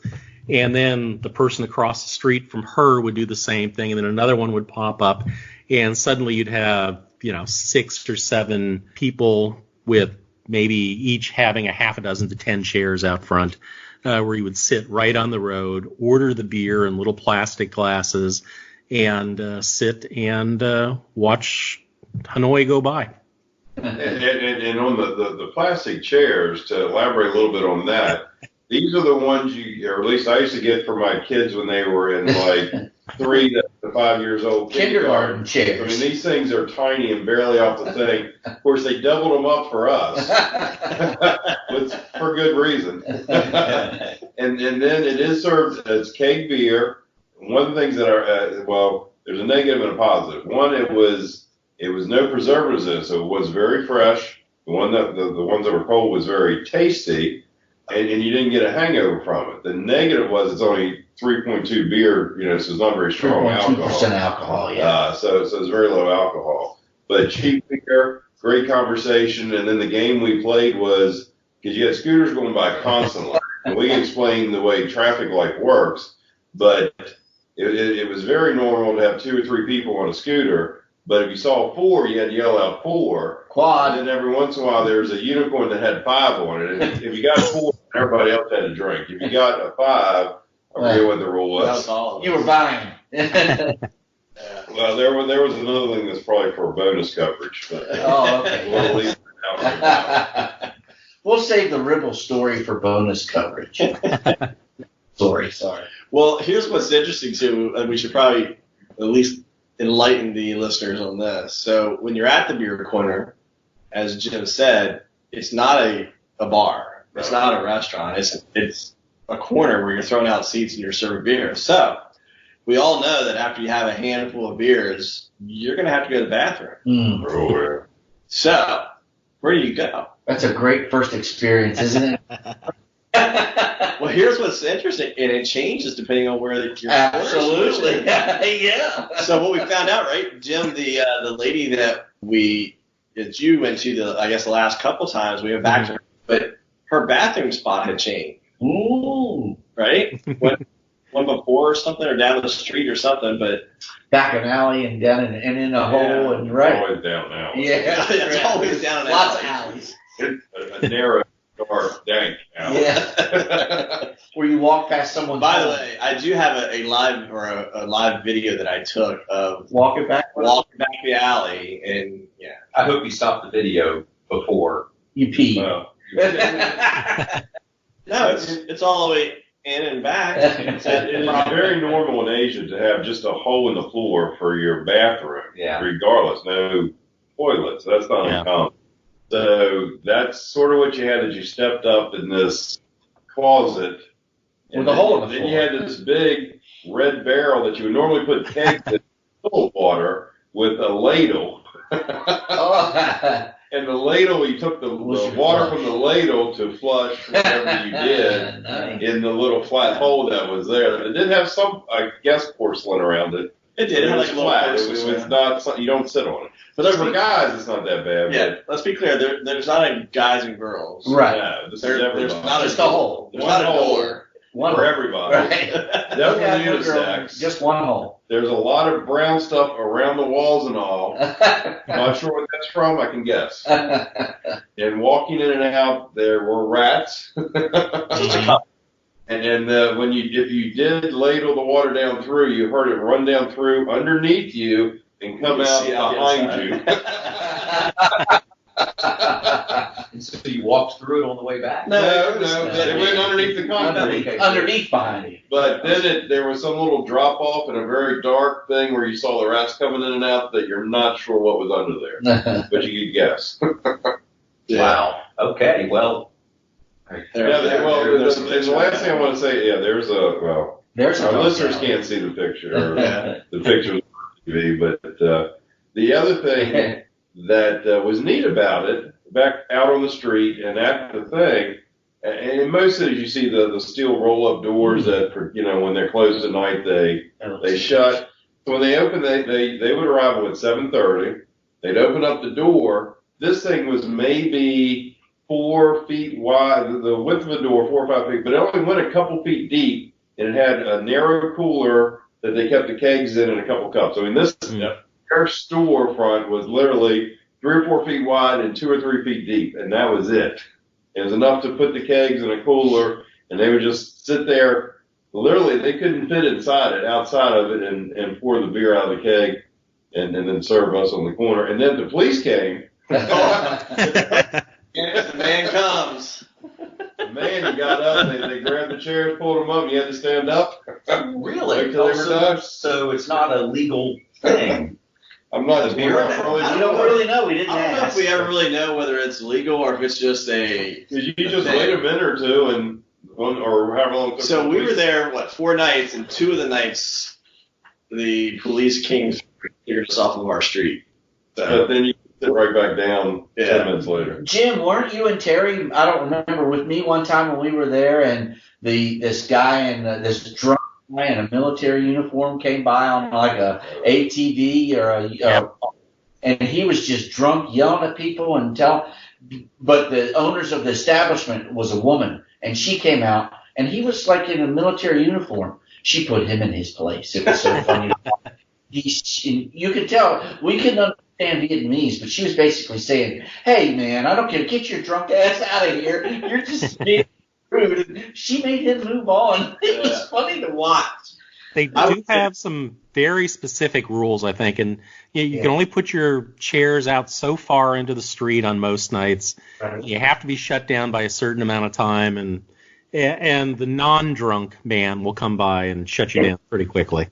And then the person across the street from her would do the same thing, and then another one would pop up, and suddenly you'd have 6 or 7 people with maybe each having a half a dozen to 10 chairs out front, where you would sit right on the road, order the beer in little plastic glasses, and sit and watch Hanoi go by. And on the plastic chairs, to elaborate a little bit on that, these are the ones or at least I used to get for my kids when they were in like 3 to 5 years old. Kindergarten chairs. I mean, these things are tiny and barely off the thing. Of course, they doubled them up for us, for good reason. and then it is served as keg beer. One of the things that are, there's a negative and a positive. One, it was no preservatives in it, so it was very fresh. The ones that were cold was very tasty, and you didn't get a hangover from it. The negative was it's only 3.2 beer, so it's not very strong alcohol. 2% alcohol, yeah. So it's very low alcohol. But cheap beer, great conversation, and then the game we played was, because you had scooters going by constantly, and we explained the way traffic light works, but it was very normal to have 2 or 3 people on a scooter. But if you saw 4, you had to yell out 4. Quad. And then every once in a while, there's a unicorn that had 5 on it. And if you got 4, everybody else had a drink. If you got a 5, I forget what the rule was. You were buying. Well, there was another thing that's probably for bonus coverage. But okay. We'll leave it out right now. We'll save the Ribble story for bonus coverage. Sorry. Well, here's what's interesting, too, and we should probably at least enlighten the listeners on this. So when you're at the beer corner, as Jim said, it's not a bar. It's not a restaurant. It's a corner where you're throwing out seats and you're serving beer. So we all know that after you have a handful of beers, you're going to have to go to the bathroom. So where do you go? That's a great first experience, isn't it? Well, here's what's interesting, and it changes depending on where you're. Absolutely, yeah. So what we found out, right, Jim, the lady that you went to the last couple times, we went back to her, but her bathroom spot had changed. Ooh. Right? Went before or something, or down the street or something, but back an alley and down in a hole and right. Always down an alley. Yeah, it's always down an alley. Lots of alleys. A narrow, dark, dank alley. Yeah. Where you walk past someone. By the way, I do have a live video that I took of walking back the alley, and I hope you stopped the video before you pee. No, it's all the way in and back. It is very normal in Asia to have just a hole in the floor for your bathroom, regardless. No toilets. That's not uncommon. So that's sort of what you had as you stepped up in this closet. With a hole in the floor. Then you had this big red barrel that you would normally put kegs in cold water with a ladle. And the ladle, you took the water from the ladle to flush whatever you did in the little flat hole that was there. It did have some, I guess, porcelain around it. It did. It had was flat. It was not. You don't sit on it. But for guys, it's not that bad. Yeah, let's be clear. There's not a guys and girls. Right. No, there's not just a hole. There's not a door. One for everybody. Right. Definitely unisex. Just one hole. There's a lot of brown stuff around the walls and all. Not sure what that's from. I can guess. And walking in and out, there were rats. And then if you did ladle the water down through, you heard it run down through underneath you and come out behind you. And so you walked through it on the way back? No, it went underneath the concrete. Underneath behind you. But then there was some little drop off and a very dark thing where you saw the rats coming in and out that you're not sure what was under there. But you could guess. Wow. Okay, well. The last thing I want to say, our listeners can't see the picture, or the picture on TV, but the other thing that was neat about it, back out on the street and at the thing, and in most cities you see the steel roll-up doors that, when they're closed at night, they shut. So when they opened, they would arrive at 7:30. They'd open up the door. This thing was maybe 4 feet wide, the width of the door, 4 or 5 feet, but it only went a couple feet deep, and it had a narrow cooler that they kept the kegs in and a couple cups. I mean, this their storefront was literally 3 or 4 feet wide and 2 or 3 feet deep, and that was it. It was enough to put the kegs in a cooler, and they would just sit there. Literally, they couldn't fit outside of it, and pour the beer out of the keg, and then serve us on the corner. And then the police came. The man comes. The man, he got up, they grabbed the chairs, pulled them up, and you had to stand up. Really? Wait till they were done. So it's not a legal thing. I'm not beer. I don't really know. We didn't I don't know ask. if we ever really know whether it's legal or if it's just a. You just wait a minute or two, or however long it took. So we were there, 4 nights, and 2 of the nights, the police came cleared us off of our street. So, but then you sit right back down 10 minutes later. Jim, weren't you and Terry, I don't remember, with me one time when we were there, and this guy and this drunk guy in a military uniform came by on like a ATV and he was just drunk, yelling at people but the owners of the establishment was a woman, and she came out, and he was like in a military uniform. She put him in his place. It was so funny. You could tell, we couldn't understand Vietnamese, but she was basically saying, hey, man, I don't care. Get your drunk ass out of here. You're just being rude. And she made him move on. It was funny to watch. They do have some very specific rules, I think, and you can only put your chairs out so far into the street on most nights. Right. You have to be shut down by a certain amount of time, and the non-drunk man will come by and shut you down pretty quickly.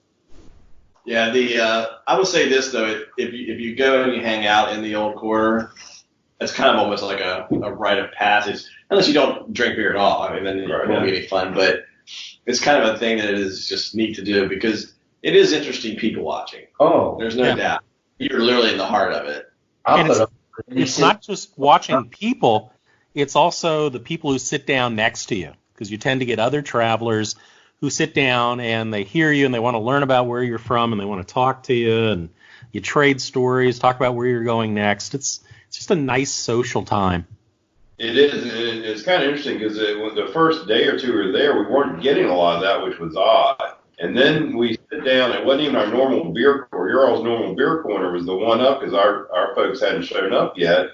Yeah, I will say this though: if you go and you hang out in the old quarter, it's kind of almost like a rite of passage, unless you don't drink beer at all. I mean, then it won't be any fun. But it's kind of a thing that is just neat to do because it is interesting people watching. Oh, there's no doubt. You're literally in the heart of it. And it's not just watching people; it's also the people who sit down next to you, because you tend to get other travelers who sit down and they hear you and they want to learn about where you're from and they want to talk to you, and you trade stories, talk about where you're going next. It's just a nice social time. It is. It's kind of interesting because the first day or two we were there, we weren't getting a lot of that, which was odd. And then we sit down. It wasn't even our normal beer corner. Your all's normal beer corner was the one up because our folks hadn't shown up yet.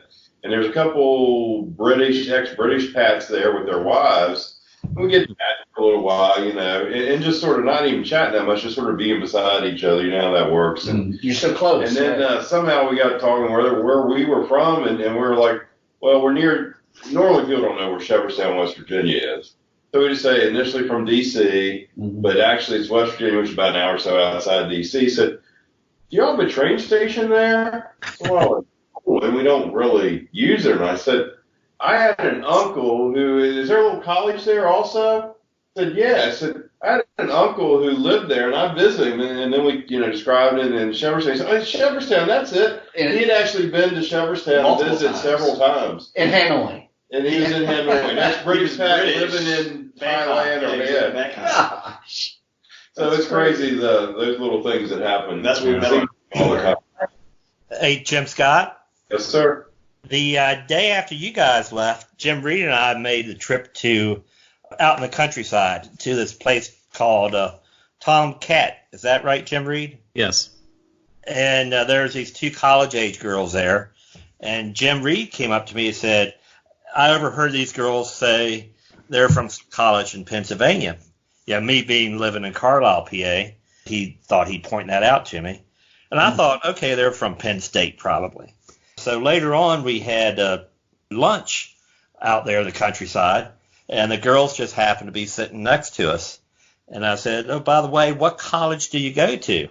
And there's a couple ex-British Pats there with their wives. We get chatting for a little while, and just sort of not even chatting that much, just sort of being beside each other. You know how that works. And you're so close. And then somehow we got talking where we were from, and we were like, well, we're near. Normally people don't know where Shepherdstown, West Virginia is. So we just say initially from D.C., but actually it's West Virginia, which is about an hour or so outside D.C. Said, do you all have a train station there? Well, and we don't really use it. And I said, I had an uncle is there a little college there also? I said, yeah. I said, I had an uncle who lived there, and I visited him, and then we, described it in Shepherdstown. He said, oh, Shepherdstown, that's it. And he had actually been to Shepherdstown and visited several times. In Hanoi. And he was in Hanoi. That's British Pat living in Thailand or Vietnam. So it's crazy, those little things that happen. That's what we met all the time. Hey, Jim Scott. Yes, sir. The day after you guys left, Jim Reed and I made the trip out in the countryside to this place called Tom Cat. Is that right, Jim Reed? Yes. And there's these 2 college-age girls there. And Jim Reed came up to me and said, I overheard these girls say they're from college in Pennsylvania. Yeah, me living in Carlisle, PA, he thought he'd point that out to me. And I thought, okay, they're from Penn State probably. So later on, we had lunch out there in the countryside, and the girls just happened to be sitting next to us. And I said, oh, by the way, what college do you go to?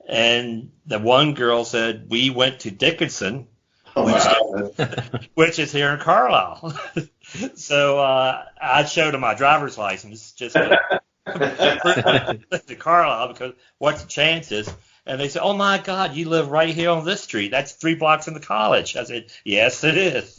And the one girl said, we went to Dickinson, which is here in Carlisle. So I showed them my driver's license just to Carlisle, because what's the chances? And they said, oh, my God, you live right here on this street. That's 3 blocks from the college. I said, yes, it is.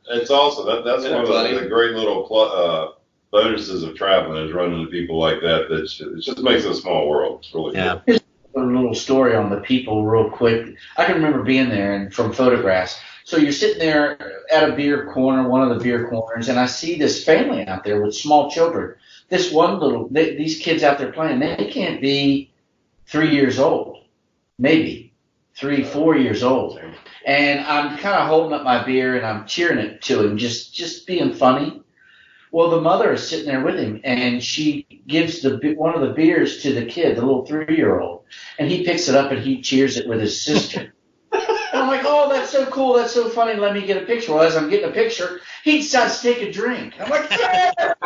It's awesome. That's one of the great little bonuses of traveling is running into people like that. It just makes it a small world. It's really cool. Here's a little story on the people real quick. I can remember being there and from photographs. So you're sitting there at a beer corner, one of the beer corners, and I see this family out there with small children. This one these kids out there playing, they can't be 3 years old, maybe 3, 4 years old. And I'm kind of holding up my beer and I'm cheering it to him, just being funny. Well, the mother is sitting there with him, and she gives one of the beers to the kid, the little 3-year-old, and he picks it up and he cheers it with his sister. And I'm like, oh, that's so cool, that's so funny, let me get a picture. Well, as I'm getting a picture, he decides to take a drink. I'm like, better.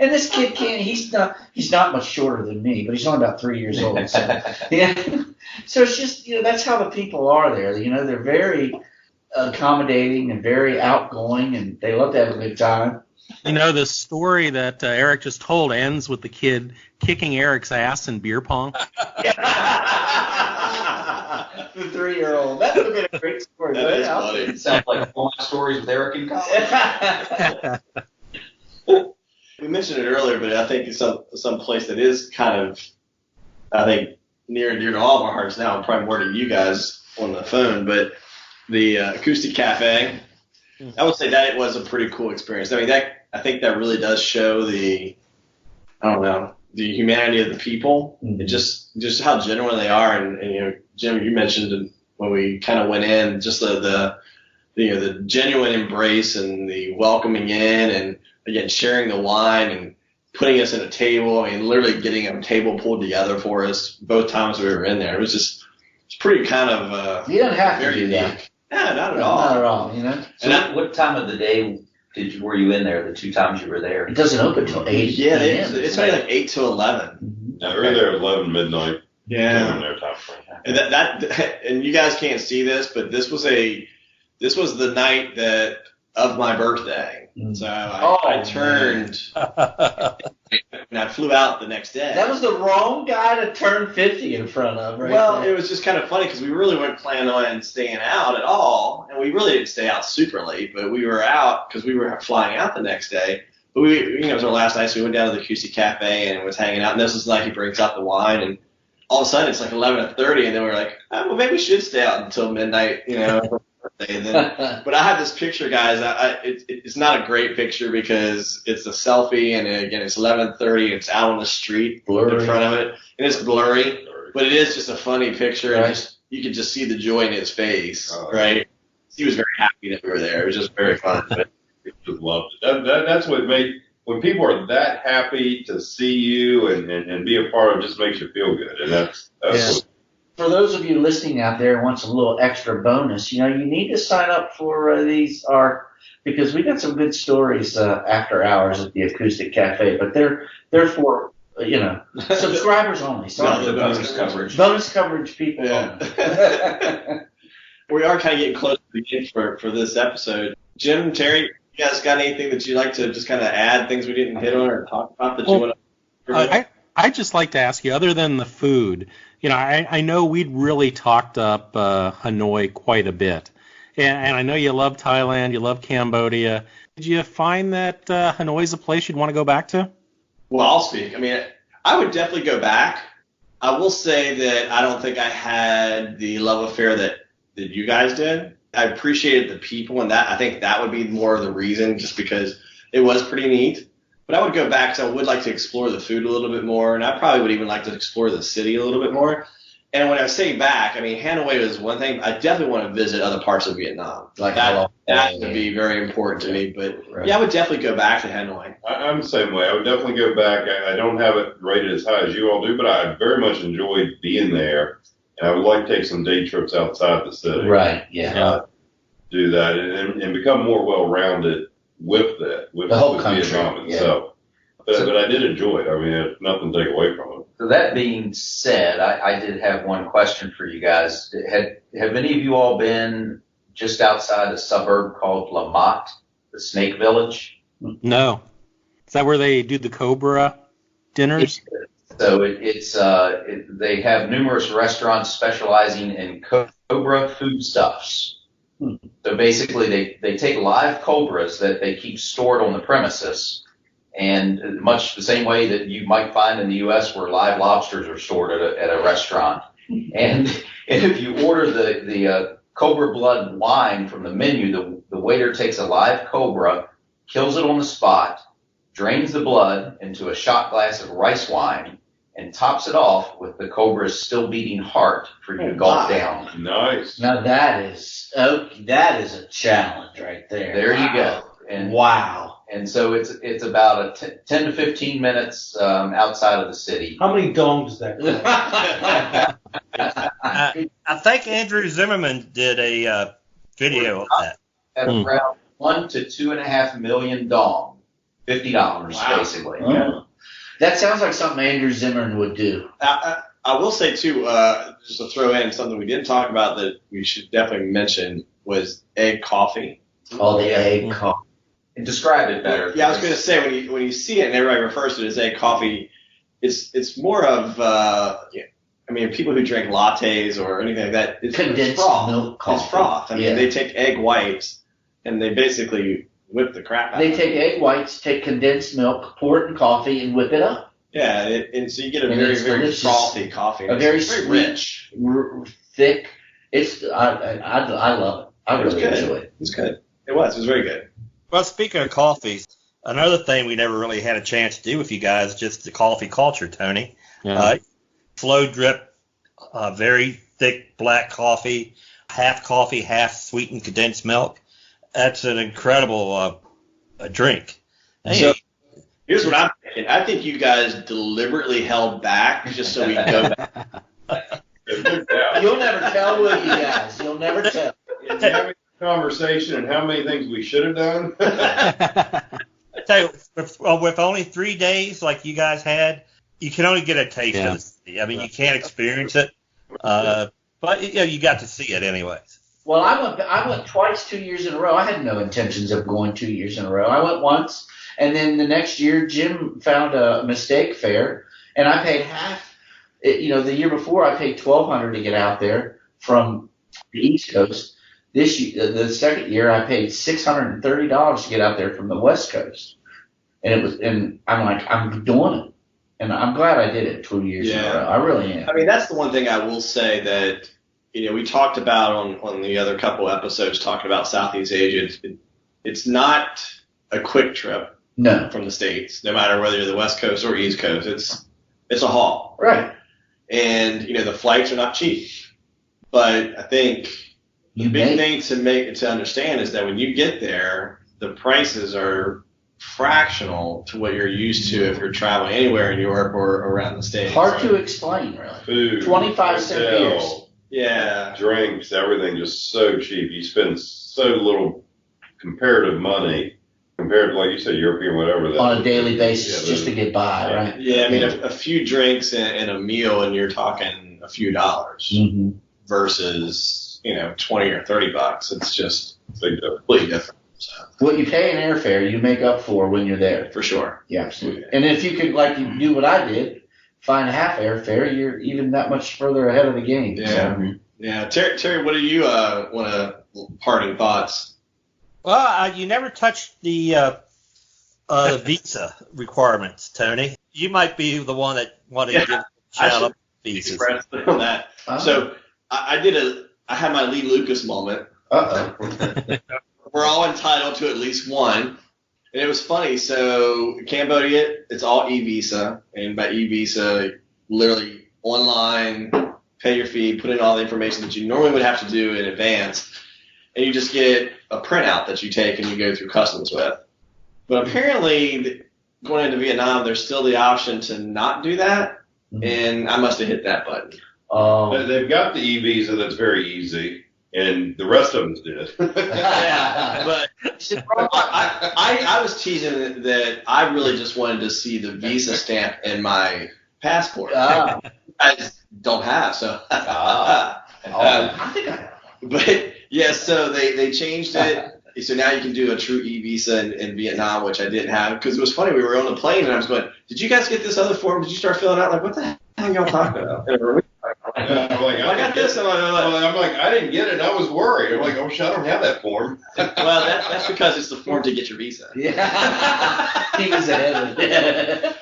And this kid can't, he's not much shorter than me, but he's only about 3 years old. So, yeah. So it's just, that's how the people are there. They're very accommodating and very outgoing, and they love to have a good time. The story that Eric just told ends with the kid kicking Eric's ass in beer pong. The 3-year-old. That would have been a great story. That is funny. It sounds like all my stories with Eric in college. We mentioned it earlier, but I think it's some place that is kind of, I think, near and dear to all of our hearts now, and probably more to you guys on the phone, but the Acoustic Cafe. I would say that it was a pretty cool experience. I think that really does show the humanity of the people, and just how genuine they are. And Jim, you mentioned when we kind of went in, just the genuine embrace and the welcoming in, and again sharing the wine and putting us at a table. I mean, literally getting a table pulled together for us both times we were in there. It's pretty kind of you don't have to do unique. that. Yeah, not at all. Not at all. So what time of the day were you in there? The 2 times you were there? It doesn't open till 8. Yeah, it's only like 8 to 11. Yeah, we were there at 11 midnight. Yeah. Their time frame. And and you guys can't see this, but this was the night of my birthday. So I turned and I flew out the next day. That was the wrong guy to turn 50 in front of, right? Well, it was just kind of funny because we really weren't planning on staying out at all, and we really didn't stay out super late, but we were out because we were flying out the next day. But it was our last night, so we went down to the Acoustic Cafe and was hanging out. And this is like he brings out the wine, and all of a sudden it's like 11:30, and then we're like, well, maybe we should stay out until midnight, for birthday. And then, but I have this picture, guys. It's not a great picture because it's a selfie, and again, it's 11:30. It's out on the street in front of it, and it's blurry. But it is just a funny picture, and you can just see the joy in his face, right? He was very happy that we were there. It was just very fun. But just loved it. That's what made, when people are that happy to see you and be a part of, it just makes you feel good, and that's what. For those of you listening out there who wants a little extra bonus, you need to sign up for because we got some good stories after hours at the Acoustic Cafe, but they're for subscribers only. So the bonus coverage. Bonus coverage people only. We are kind of getting close to the end for this episode. Jim, Terry, you guys got anything that you'd like to just kind of add, things we didn't hit on or talk about that you want to? I'd just like to ask you, other than the food, I know we'd really talked up Hanoi quite a bit. And I know you love Thailand, you love Cambodia. Did you find that Hanoi's a place you'd want to go back to? Well, I'll speak. I mean, I would definitely go back. I will say that I don't think I had the love affair that you guys did. I appreciated the people, and I think that would be more of the reason, just because it was pretty neat. But I would go back because I would like to explore the food a little bit more, and I probably would even like to explore the city a little bit more. And when I say back, I mean, Hanoi is one thing. I definitely want to visit other parts of Vietnam. Like that would be very important to me. But yeah, I would definitely go back to Hanoi. I'm the same way. I would definitely go back. I don't have it rated as high as you all do, but I very much enjoyed being there. And I would like to take some day trips outside the city. Right, yeah. Do that and become more well-rounded with that, with the whole country. Vietnam itself. Yeah. But I did enjoy it. I mean, nothing to take away from it. So that being said, I did have one question for you guys. Have any of you all been just outside a suburb called La Motte, the Snake Village? No. Is that where they do the Cobra dinners? So they have numerous restaurants specializing in Cobra foodstuffs. So basically, they take live cobras that they keep stored on the premises, and much the same way that you might find in the U.S. where live lobsters are stored at a restaurant. And if you order the cobra blood wine from the menu, the waiter takes a live cobra, kills it on the spot, drains the blood into a shot glass of rice wine, and tops it off with the cobra's still beating heart for you to gulp down. Nice. Now that is a challenge right there. There you go. And wow. And so it's about 10 to 15 minutes outside of the city. How many dongs that cost? I think Andrew Zimmerman did a video of that. At around 1 to 2.5 million dong, $50 basically. Oh. Yeah. That sounds like something Andrew Zimmerman would do. I will say too, just to throw in something we didn't talk about that we should definitely mention was egg coffee. Oh, the egg coffee. Describe it better. Yeah, I was going to say when you see it and everybody refers to it as egg coffee, it's more of people who drink lattes or anything like that. It's condensed froth. milk coffee. It's froth. I mean, they take egg whites and they basically whip the crap out. They of take egg whites, take condensed milk, pour it in coffee, and whip it up. Yeah, and so you get a very delicious. frothy coffee. A very sweet, rich, thick. I love it. I really enjoy it. It was good. It was very good. Well, speaking of coffees, another thing we never really had a chance to do with you guys, just the coffee culture, Tony. Yeah. Slow drip, very thick black coffee, half sweetened condensed milk. That's an incredible drink. Hey. So here's what I'm thinking. I think you guys deliberately held back just so we can go back. You'll never tell, will you guys? You'll never tell. Having a conversation and how many things we should have done. So with only 3 days like you guys had, you can only get a taste of the city. I mean, you can't experience it, but you got to see it anyways. Well, I went twice 2 years in a row. I had no intentions of going 2 years in a row. I went once, and then the next year Jim found a mistake fare, and I paid half. The year before I paid $1,200 to get out there from the East Coast. This year, the second year, I paid $630 to get out there from the West Coast, and I'm like, I'm doing it, and I'm glad I did it 2 years in a row. I really am. I mean, that's the one thing I will say that we talked about on the other couple episodes talking about Southeast Asia. It's not a quick trip. No. From the States, no matter whether you're the West Coast or East Coast, it's a haul. Right. And the flights are not cheap, but I think the big thing to understand is that when you get there, the prices are fractional to what you're used to if you're traveling anywhere in Europe or around the States. Hard to explain, really. Food, 25-cent beers. Yeah. Drinks, everything just so cheap. You spend so little comparative money compared to, like you said, European, whatever. On a daily basis, just to get by, right? Yeah, I mean, a few drinks and a meal, and you're talking a few dollars versus, $20 or $30. It's just completely different. So. What you pay in airfare, you make up for when you're there. For sure. Yeah, absolutely. And if you could, like you do what I did, find half airfare, you're even that much further ahead of the game. Yeah. So. Yeah. Terry, what do you want to parting thoughts? Well, you never touched the visa requirements, Tony. You might be the one that wanted to give a shout out visas. On that. So I had my Lee Lucas moment. We're all entitled to at least one. And it was funny. So Cambodia, it's all e-visa. And by e-visa, literally online, pay your fee, put in all the information that you normally would have to do in advance. And you just get a printout that you take and you go through customs with. But apparently, going into Vietnam, there's still the option to not do that. And I must have hit that button. They've got the e-visa that's very easy. And the rest of them did. Yeah, but I was teasing that I really just wanted to see the visa stamp in my passport. I just don't have, so. I think I have. But yeah, so they changed it. So now you can do a true e-visa in Vietnam, which I didn't have. Because it was funny, we were on the plane and I was going, did you guys get this other form? Did you start filling out? Like, what the hell are y'all talking about? I'm like, I got this. I'm like, I didn't get it. And I was worried. I'm like, oh, shit, I don't have that form. Well, that's because it's the form to get your visa. Yeah. He was ahead of it.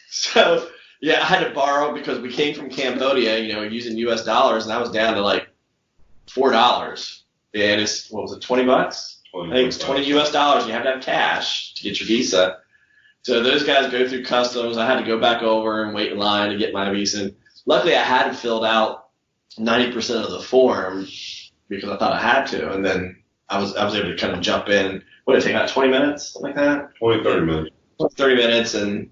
So, yeah, I had to borrow because we came from Cambodia, using U.S. dollars, and I was down to like $4. And it's, what was it, $20? I think it's 20 U.S. dollars. You have to have cash to get your visa. So those guys go through customs. I had to go back over and wait in line to get my visa. Luckily, I had filled out 90% of the form because I thought I had to, and then I was able to kind of jump in. What did it take, about 20 minutes, something like that? 30 minutes. 30 minutes, and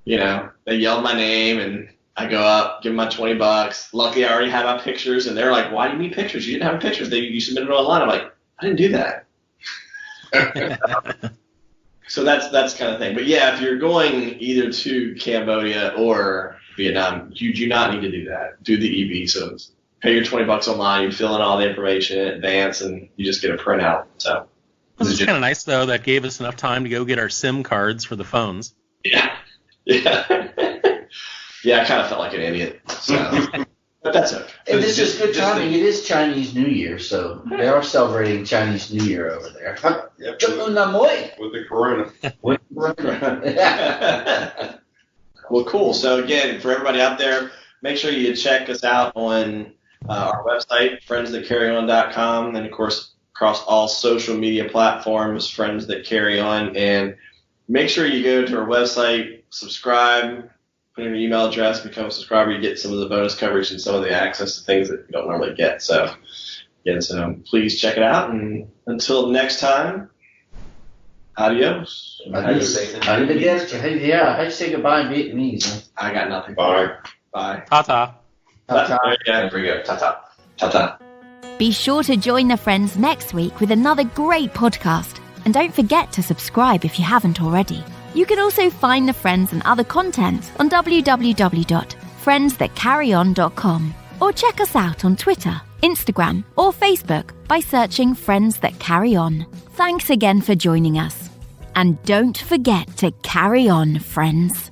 they yelled my name, and I go up, give them my $20. Luckily, I already had my pictures, and they're like, "Why do you need pictures? You didn't have pictures. You submitted it online." I'm like, "I didn't do that." So that's kind of thing. But yeah, if you're going either to Cambodia or Vietnam, you do not need to do that. Do the e-visas. Pay your $20 online. You fill in all the information in advance, and you just get a printout. So this is kind of nice, though. That gave us enough time to go get our SIM cards for the phones. Yeah. Yeah, I kind of felt like an idiot. So. But that's okay. And this is good timing. It is Chinese New Year, so they are celebrating Chinese New Year over there. With the corona. Well, cool. So again, for everybody out there, make sure you check us out on our website, friendsthatcarryon.com, and of course across all social media platforms, Friends That Carry On. And make sure you go to our website, subscribe, put in your email address, become a subscriber. You get some of the bonus coverage and some of the access to things that you don't normally get. So, please check it out. And until next time, adios. Adios. Yeah, how'd you say goodbye in Vietnamese? I got nothing. Bye. Bye. Ta-ta. Ta-ta. There we go. Ta-ta. Ta-ta. Be sure to join the friends next week with another great podcast. And don't forget to subscribe if you haven't already. You can also find the Friends and other content on www.friendsthatcarryon.com or check us out on Twitter, Instagram or Facebook by searching Friends That Carry On. Thanks again for joining us. And don't forget to carry on, friends.